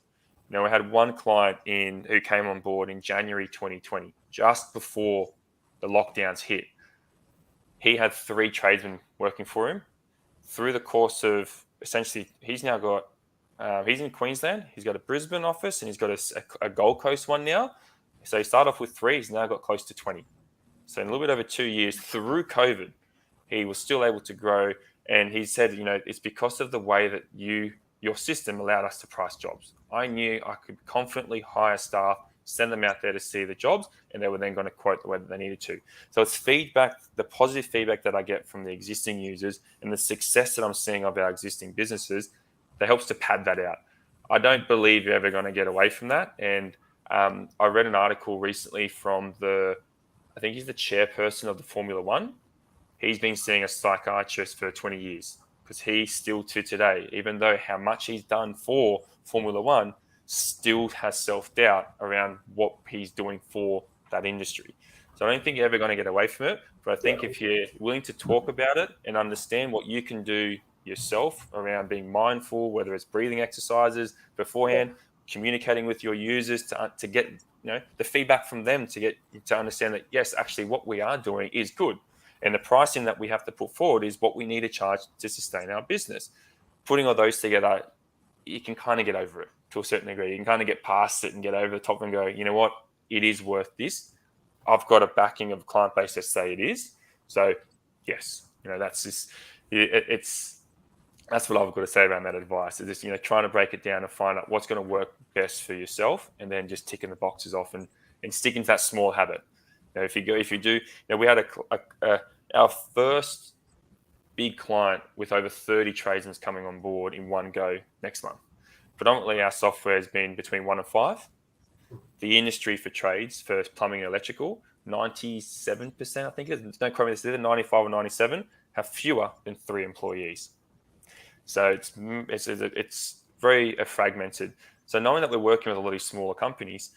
Speaker 2: Now, we had one client who came on board in January 2020, just before the lockdowns hit. He had 3 tradesmen working for him. Through the course of, essentially, he's now got, he's in Queensland, he's got a Brisbane office, and he's got a Gold Coast one now. So he started off with 3, he's now got close to 20. So in a little bit over 2 years, through COVID, he was still able to grow. And he said, you know, it's because of the way that your system allowed us to price jobs. I knew I could confidently hire staff, send them out there to see the jobs, and they were then going to quote the way that they needed to. So it's feedback, the positive feedback that I get from the existing users and the success that I'm seeing of our existing businesses that helps to pad that out. I don't believe you're ever going to get away from that. And I read an article recently from I think he's the chairperson of the Formula One. he's been seeing a psychiatrist for 20 years because he still to today, even though how much he's done for Formula One, still has self-doubt around what he's doing for that industry. So I don't think you're ever going to get away from it. But I think if you're willing to talk about it and understand what you can do yourself around being mindful, whether it's breathing exercises beforehand, communicating with your users to get the feedback from them to understand that, yes, actually what we are doing is good. And the pricing that we have to put forward is what we need to charge to sustain our business. Putting all those together, you can kind of get over it to a certain degree. You can kind of get past it and get over the top and go, you know what, it is worth this. I've got a backing of a client base that say it is. So yes, that's just, that's what I've got to say around that advice. Is just, trying to break it down and find out what's going to work best for yourself, and then just ticking the boxes off and sticking to that small habit. If you do, we had our first big client with over 30 tradesmen coming on board in one go next month. Predominantly, our software has been between 1 and 5. The industry for trades, for plumbing and electrical, 97%, I think it is, don't quote me this, either 95 or 97, have fewer than 3 employees. So it's very fragmented. So knowing that we're working with a lot of smaller companies,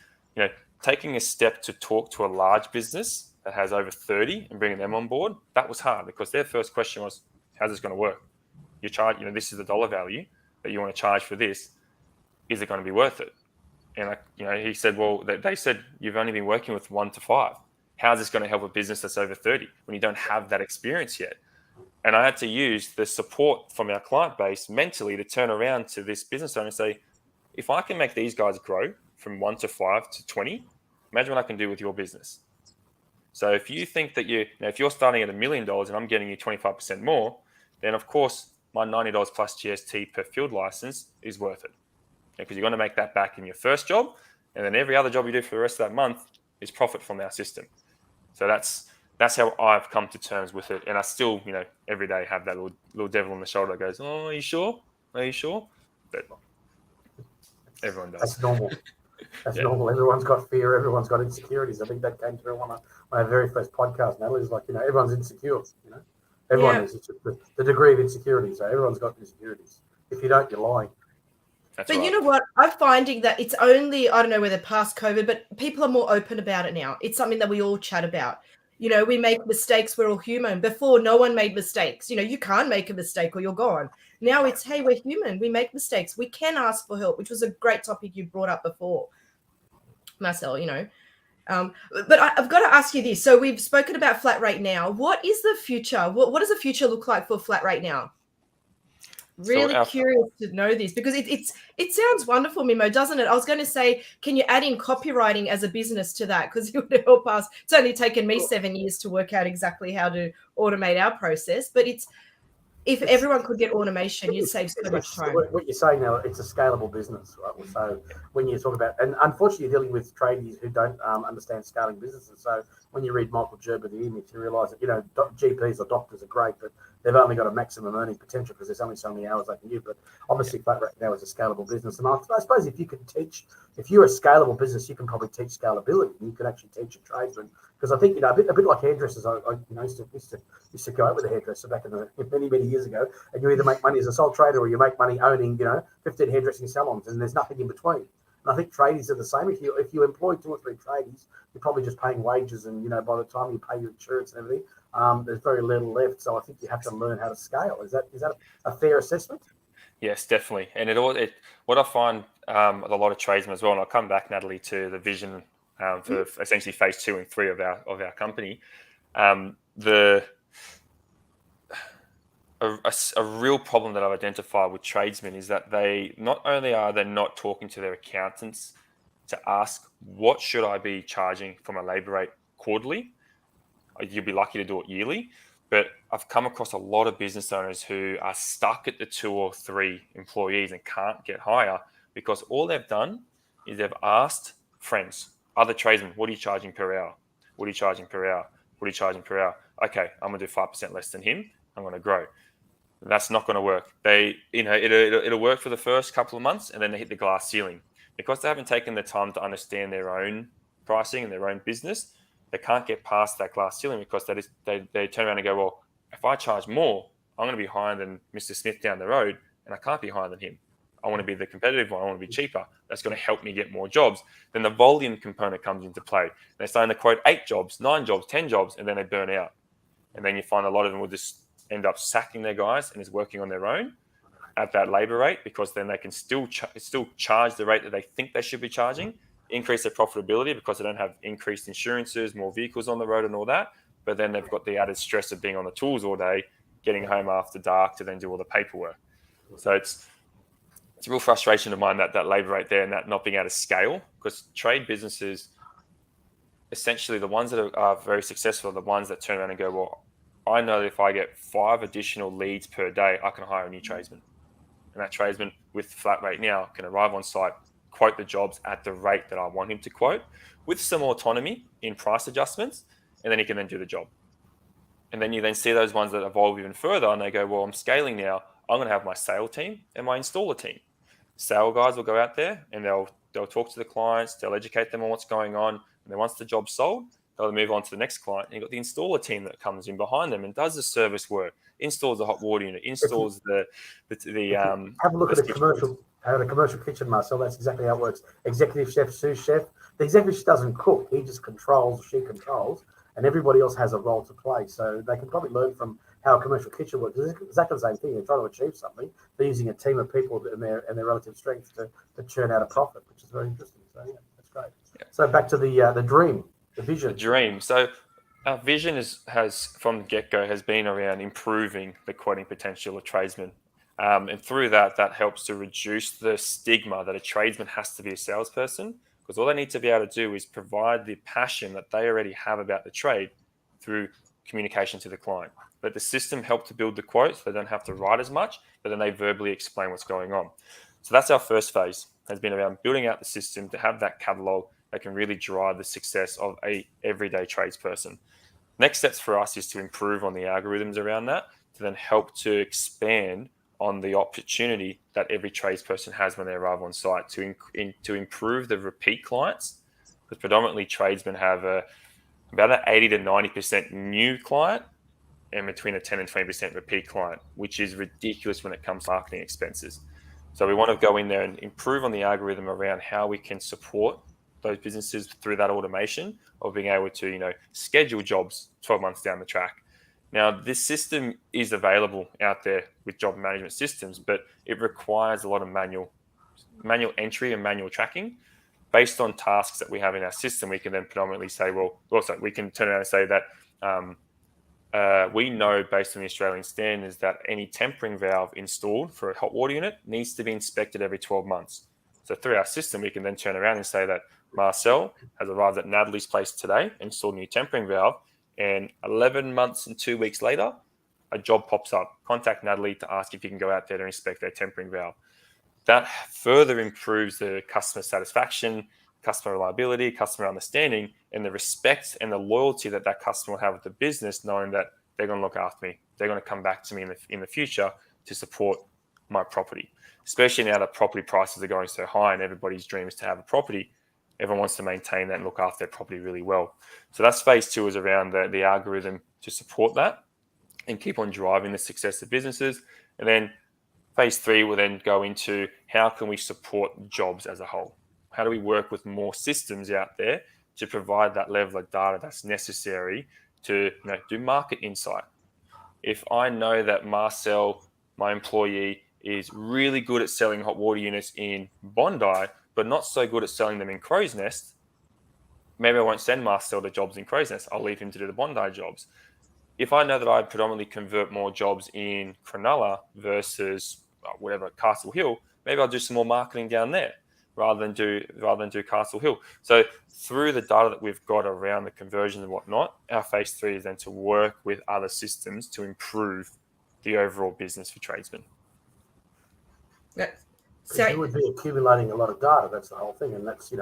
Speaker 2: taking a step to talk to a large business that has over 30 and bringing them on board, that was hard because their first question was, how's this going to work? You charge, this is the dollar value that you want to charge for this. Is it going to be worth it? And he said, well, they said you've only been working with 1 to 5. How's this going to help a business that's over 30 when you don't have that experience yet? And I had to use the support from our client base mentally to turn around to this business owner and say, if I can make these guys grow from 1 to 5 to 20, imagine what I can do with your business. So if you think that if you're starting at $1 million and I'm getting you 25% more, then of course my $90 plus GST per field license is worth it. Because you're going to make that back in your first job, and then every other job you do for the rest of that month is profit from our system. So that's how I've come to terms with it, and I still, every day have that little devil on the shoulder that goes, "Oh, are you sure? Are you sure?" But everyone does.
Speaker 3: That's normal. That's normal. Everyone's got fear. Everyone's got insecurities. I think that came through on my very first podcast. Natalie is like, everyone's insecure. Everyone is. It's the degree of insecurity. So everyone's got insecurities. If you don't, you're lying.
Speaker 1: That's right. You know what? I'm finding that it's only, I don't know whether past COVID, but people are more open about it now. It's something that we all chat about. We make mistakes. We're all human. Before, no one made mistakes. You can't make a mistake or you're gone. Now it's, hey, we're human. We make mistakes. We can ask for help, which was a great topic you brought up before, Marcel, But I've got to ask you this. So we've spoken about FlatRateNOW. What is the future? What does the future look like for FlatRateNOW? Really curious to know this because it sounds wonderful, Mimo, doesn't it? I was going to say, can you add in copywriting as a business to that? Because it would help us. It's only taken me 7 years to work out exactly how to automate our process. But if everyone could get automation, you'd save so much time.
Speaker 3: What you're saying now, it's a scalable business, right? So when you talk about, and unfortunately you're dealing with tradies who don't understand scaling businesses. So when you read Michael Gerber, the image, you realise that, GPs or doctors are great, but they've only got a maximum earning potential because there's only so many hours they can give. But obviously FlatRateNOW is a scalable business. And I suppose if you're a scalable business, you can probably teach scalability. You can actually teach a tradesman. Because I think, a bit like hairdressers, I used to go out with a hairdresser back in many years ago, and you either make money as a sole trader or you make money owning, 15 hairdressing salons, and there's nothing in between. And I think tradies are the same. If you employ 2 or 3 tradies, you're probably just paying wages, and by the time you pay your insurance and everything, there's very little left. So I think you have to learn how to scale. Is that a fair assessment?
Speaker 2: Yes, definitely. And what I find with a lot of tradesmen as well, and I'll come back, Natalie, to the vision for essentially phase 2 and 3 of our company. A real problem that I've identified with tradesmen is that they not only are they not talking to their accountants to ask what should I be charging for my labour rate quarterly. You'll be lucky to do it yearly. But I've come across a lot of business owners who are stuck at the 2 or 3 employees and can't get higher because all they've done is they've asked friends, other tradesmen, what are you charging per hour? What are you charging per hour? What are you charging per hour? Okay, I'm going to do 5% less than him. I'm going to grow. That's not going to work. It'll work for the first couple of months, and then they hit the glass ceiling because they haven't taken the time to understand their own pricing and their own business. They can't get past that glass ceiling because they turn around and go, well, if I charge more, I'm going to be higher than Mr. Smith down the road, and I can't be higher than him. I want to be the competitive one. I want to be cheaper. That's going to help me get more jobs. Then the volume component comes into play. They're starting to quote 8 jobs, 9 jobs, 10 jobs, and then they burn out. And then you find a lot of them will just end up sacking their guys and is working on their own at that labor rate, because then they can still charge the rate that they think they should be charging, increase their profitability because they don't have increased insurances, more vehicles on the road and all that. But then they've got the added stress of being on the tools all day, getting home after dark to then do all the paperwork. So it's a real frustration of mine, that labor rate there and that not being able to scale, because trade businesses, essentially the ones that are very successful are the ones that turn around and go, well, I know that if I get 5 additional leads per day, I can hire a new tradesman. And that tradesman with FlatRate Now can arrive on site, quote the jobs at the rate that I want him to quote, with some autonomy in price adjustments, and then he can then do the job. And then you then see those ones that evolve even further, and they go, well, I'm scaling now. I'm going to have my sale team and my installer team. Sale guys will go out there and they'll talk to the clients, they'll educate them on what's going on, and then once the job's sold, they'll move on to the next client. And you've got the installer team that comes in behind them and does the service work, installs the hot water unit, installs
Speaker 3: have a look at a commercial kitchen, Marcel. That's exactly how it works. Executive chef, sous chef. The executive chef doesn't cook; he just controls. She controls, and everybody else has a role to play. So they can probably learn from how a commercial kitchen works. It's exactly the same thing. They're trying to achieve something. They're using a team of people and their relative strengths to churn out a profit, which is very interesting. So yeah, that's great. Yeah. So back to the dream, the vision.
Speaker 2: The dream. So our vision has from the get-go has been around improving the quoting potential of tradesmen. And through that helps to reduce the stigma that a tradesman has to be a salesperson, because all they need to be able to do is provide the passion that they already have about the trade through communication to the client. But the system helped to build the quotes. They don't have to write as much, but then they verbally explain what's going on. So that's our first phase, has been around building out the system to have that catalog that can really drive the success of a everyday tradesperson. Next steps for us is to improve on the algorithms around that, to then help to expand on the opportunity that every tradesperson has when they arrive on site, to improve the repeat clients, because predominantly tradesmen have about an 80 to 90% new client and between a 10 and 20% repeat client, which is ridiculous when it comes to marketing expenses. So we want to go in there and improve on the algorithm around how we can support those businesses through that automation of being able to, schedule jobs 12 months down the track. Now, this system is available out there with job management systems, but it requires a lot of manual entry and manual tracking. Based on tasks that we have in our system, we can then predominantly say, we can turn around and say that we know based on the Australian standards that any tempering valve installed for a hot water unit needs to be inspected every 12 months. So through our system, we can then turn around and say that Marcel has arrived at Natalie's place today, installed a new tempering valve, and 11 months and 2 weeks later, a job pops up. Contact Natalie to ask if you can go out there to inspect their tempering valve. That further improves the customer satisfaction, customer reliability, customer understanding, and the respect and the loyalty that customer will have with the business, knowing that they're going to look after me. They're going to come back to me in the future to support my property, especially now that property prices are going so high and everybody's dream is to have a property. Everyone wants to maintain that and look after their property really well. So that's phase 2, is around the algorithm to support that and keep on driving the success of businesses. And then phase 3 will then go into how can we support jobs as a whole? How do we work with more systems out there to provide that level of data that's necessary to do market insight? If I know that Marcel, my employee, is really good at selling hot water units in Bondi, but not so good at selling them in Crow's Nest, maybe I won't send Marcel the jobs in Crow's Nest. I'll leave him to do the Bondi jobs. If I know that I predominantly convert more jobs in Cronulla versus Castle Hill, maybe I'll do some more marketing down there rather than do Castle Hill. So through the data that we've got around the conversions and whatnot, our phase 3 is then to work with other systems to improve the overall business for tradesmen.
Speaker 3: So you would be accumulating a lot of data. That's the whole thing, and that's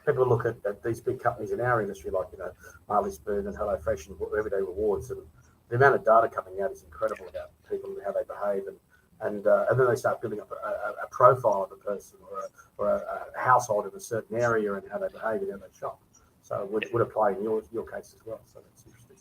Speaker 3: people look at these big companies in our industry, like Marley Spoon and HelloFresh and Everyday Rewards, and the amount of data coming out is incredible about people and how they behave, and then they start building up a profile of a person or a household in a certain area and how they behave and how they shop. So it would apply in your case as well. So that's interesting.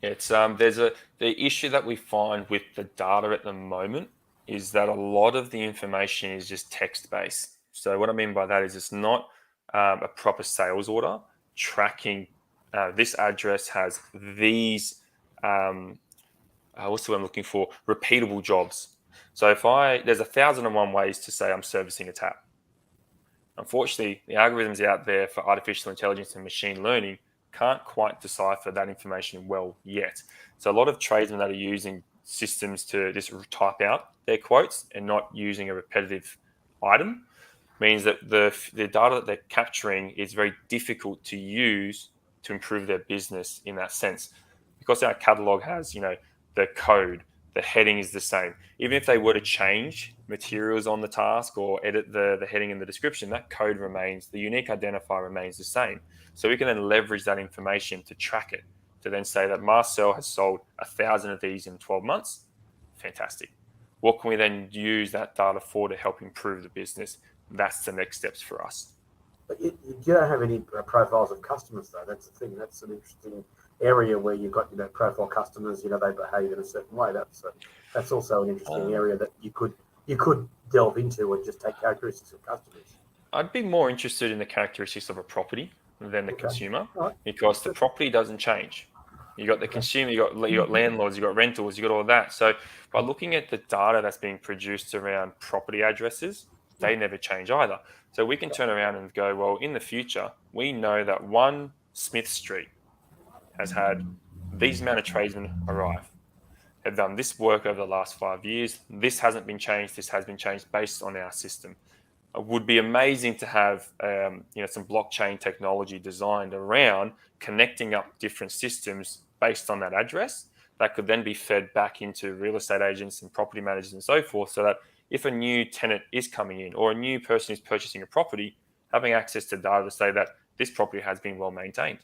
Speaker 2: It's the issue that we find with the data at the moment is that a lot of the information is just text based. So what I mean by that is it's not a proper sales order tracking. This address has these. What's the word I'm looking for? Repeatable jobs. So there's 1,001 ways to say I'm servicing a tap. Unfortunately, the algorithms out there for artificial intelligence and machine learning can't quite decipher that information well yet. So a lot of tradesmen that are using systems to just type out their quotes and not using a repetitive item means that the data that they're capturing is very difficult to use to improve their business in that sense. Because our catalog has, the code, the heading is the same. Even if they were to change materials on the task or edit the heading and the description, that code remains, the unique identifier remains the same. So we can then leverage that information to track it, to then say that Marcel has sold 1,000 of these in 12 months. Fantastic. What can we then use that data for to help improve the business? That's the next steps for us.
Speaker 3: But you don't have any profiles of customers, though. That's the thing. That's an interesting area where you've got profile customers. They behave in a certain way. That's also an interesting area that you could delve into and just take characteristics of customers.
Speaker 2: I'd be more interested in the characteristics of a property than the consumer,
Speaker 3: right,
Speaker 2: because the property doesn't change. You got the consumer, you got landlords, you got rentals, you got all that. So by looking at the data that's being produced around property addresses, they never change either. So we can turn around and go, well, in the future, we know that one Smith Street has had these amount of tradesmen arrive, have done this work over the last 5 years. This hasn't been changed. This has been changed based on our system. It would be amazing to have some blockchain technology designed around connecting up different systems based on that address that could then be fed back into real estate agents and property managers and so forth, so that if a new tenant is coming in or a new person is purchasing a property, having access to data to say that this property has been well maintained.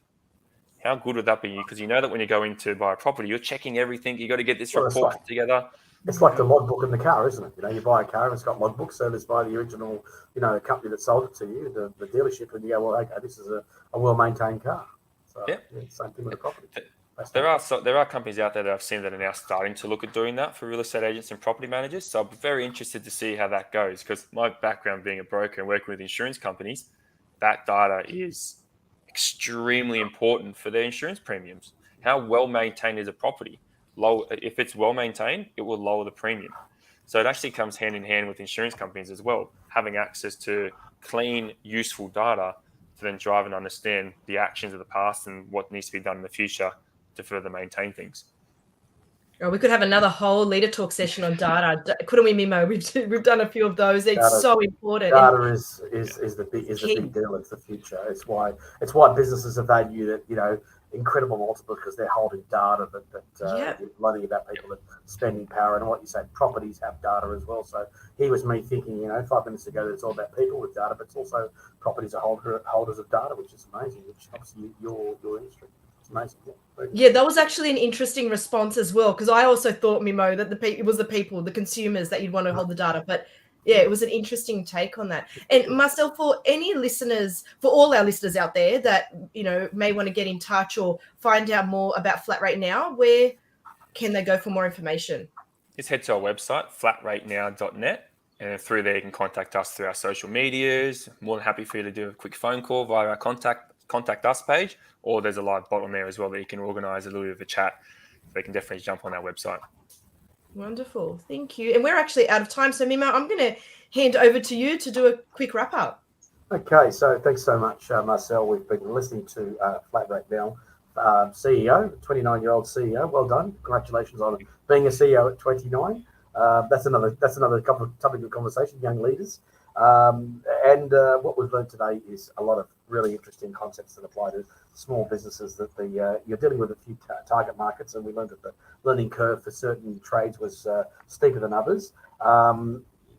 Speaker 2: How good would that be? Because you know that when you go in to buy a property, you're checking everything. You got to get this report put together.
Speaker 3: It's like the logbook in the car, isn't it? You buy a car and it's got logbook serviced by the original, company that sold it to you, the dealership, and you go, well, okay, this is a well-maintained car. So same thing with the property.
Speaker 2: There are companies out there that I've seen that are now starting to look at doing that for real estate agents and property managers. So I'm very interested to see how that goes, because my background being a broker and working with insurance companies, that data is extremely important for their insurance premiums. How well maintained is a property? If it's well maintained, it will lower the premium. So it actually comes hand in hand with insurance companies as well, having access to clean, useful data to then drive and understand the actions of the past and what needs to be done in the future to further maintain things.
Speaker 1: Oh, we could have another whole leader talk session on data, couldn't we, Mimo? We've done a few of those. It's so important.
Speaker 3: Data is the big deal. It's the future. It's why businesses are valued at incredible multiples, because they're holding data that learning about people and spending power, and what you say, properties have data as well. So here was me thinking, 5 minutes ago, that it's all about people with data, but it's also properties are holders of data, which is amazing, which helps your industry. It's amazing.
Speaker 1: Yeah, that was actually an interesting response as well, because I also thought, Mimo, that it was the people, the consumers, that you'd want to hold the data. But yeah, it was an interesting take on that. And Marcel, for any listeners, for all our listeners out there that may want to get in touch or find out more about FlatRateNOW, where can they go for more information?
Speaker 2: Just head to our website, flatratenow.net, and through there you can contact us through our social medias. More than happy for you to do a quick phone call via our contact us page, or there's a live bot on there as well that you can organize a little bit of a chat. They can definitely jump on our website.
Speaker 1: Wonderful. Thank you. And we're actually out of time. So Mimo, I'm going to hand over to you to do a quick wrap up.
Speaker 3: Okay. So thanks so much, Marcel. We've been listening to FlatRateNOW, CEO, 29-year-old CEO. Well done. Congratulations on being a CEO at 29. That's another topic of conversation, young leaders. And what we've learned today is a lot of really interesting concepts that apply to small businesses, that you're dealing with a few target markets, and we learned that the learning curve for certain trades was steeper than others.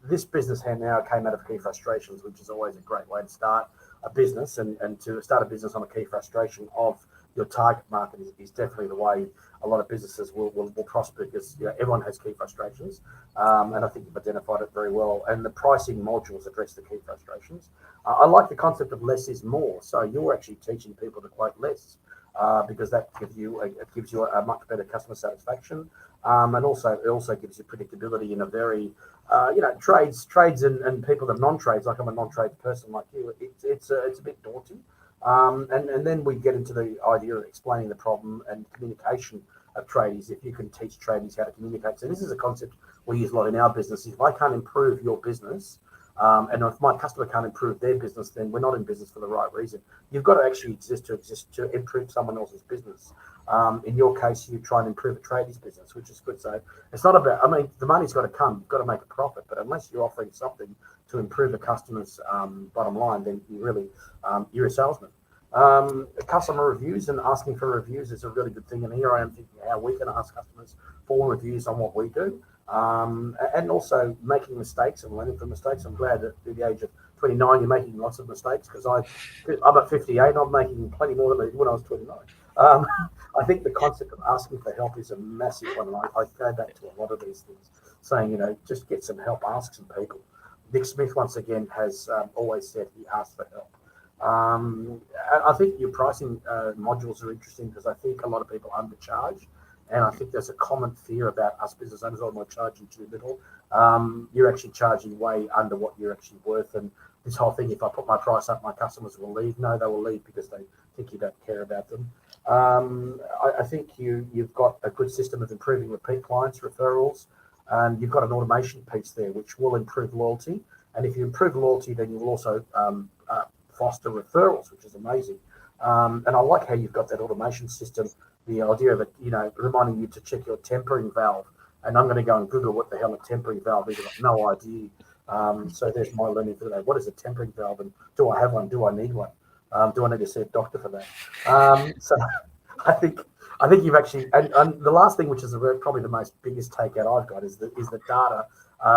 Speaker 3: This business now came out of key frustrations, which is always a great way to start a business, and to start a business on a key frustration of your target market is definitely the way a lot of businesses will prosper, because everyone has key frustrations, and I think you've identified it very well. And the pricing modules address the key frustrations. I like the concept of less is more. So you're actually teaching people to quote less, because that gives you a much better customer satisfaction, and also it also gives you predictability in a very trades and people that are non-trades, like I'm a non-trades person like you. It's a bit daunting, and then we get into the idea of explaining the problem and communication of tradies. If you can teach tradies how to communicate, so this is a concept we use a lot in our business. If I can't improve your business, and if my customer can't improve their business, then we're not in business for the right reason. You've got to actually exist to improve someone else's business. In your case, you try and improve a tradies business, which is good. So it's not about, I mean, the money's got to come, you've got to make a profit, but unless you're offering something to improve a customer's bottom line, then you really, you're a salesman. Customer reviews and asking for reviews is a really good thing. And here I am thinking how we can ask customers for reviews on what we do. And also making mistakes and learning from mistakes. I'm glad that at the age of 29, you're making lots of mistakes, because I'm at 58, I'm making plenty more than when I was 29. I think the concept of asking for help is a massive one. And I go back to a lot of these things, saying, just get some help, ask some people. Nick Smith, once again, has always said he asks for help. I think your pricing modules are interesting, because I think a lot of people undercharge. And I think there's a common fear about us business owners, we're charging too little. You're actually charging way under what you're actually worth. And this whole thing, if I put my price up, my customers will leave. No, they will leave because they think you don't care about them. I think you've got a good system of improving repeat clients, referrals, and you've got an automation piece there, which will improve loyalty. And if you improve loyalty, then you'll also foster referrals, which is amazing. And I like how you've got that automation system. The idea of it, reminding you to check your tempering valve. And I'm going to go and Google what the hell a tempering valve is. I've got no idea. So there's my learning for today. What is a tempering valve, and do I have one? Do I need one? Do I need to see a doctor for that? So I think you've actually, and the last thing, which is probably the most biggest takeout I've got, is the data.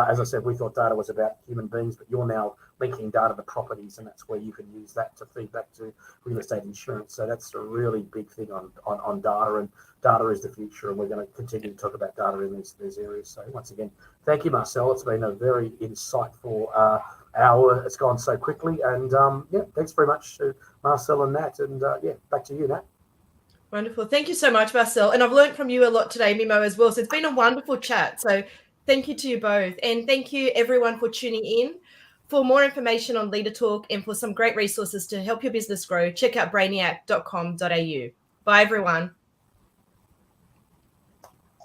Speaker 3: As I said, we thought data was about human beings, but you're now linking data to properties, and that's where you can use that to feed back to real estate insurance. So that's a really big thing on data, and data is the future, and we're going to continue to talk about data in these areas. So once again, thank you, Marcel. It's been a very insightful hour. It's gone so quickly, and thanks very much to Marcel and Nat, and back to you, Nat.
Speaker 1: Wonderful. Thank you so much, Marcel. And I've learned from you a lot today, Mimo, as well. So it's been a wonderful chat. So thank you to you both. And thank you, everyone, for tuning in. For more information on Leader Talk and for some great resources to help your business grow, check out brainiact.com.au. Bye, everyone.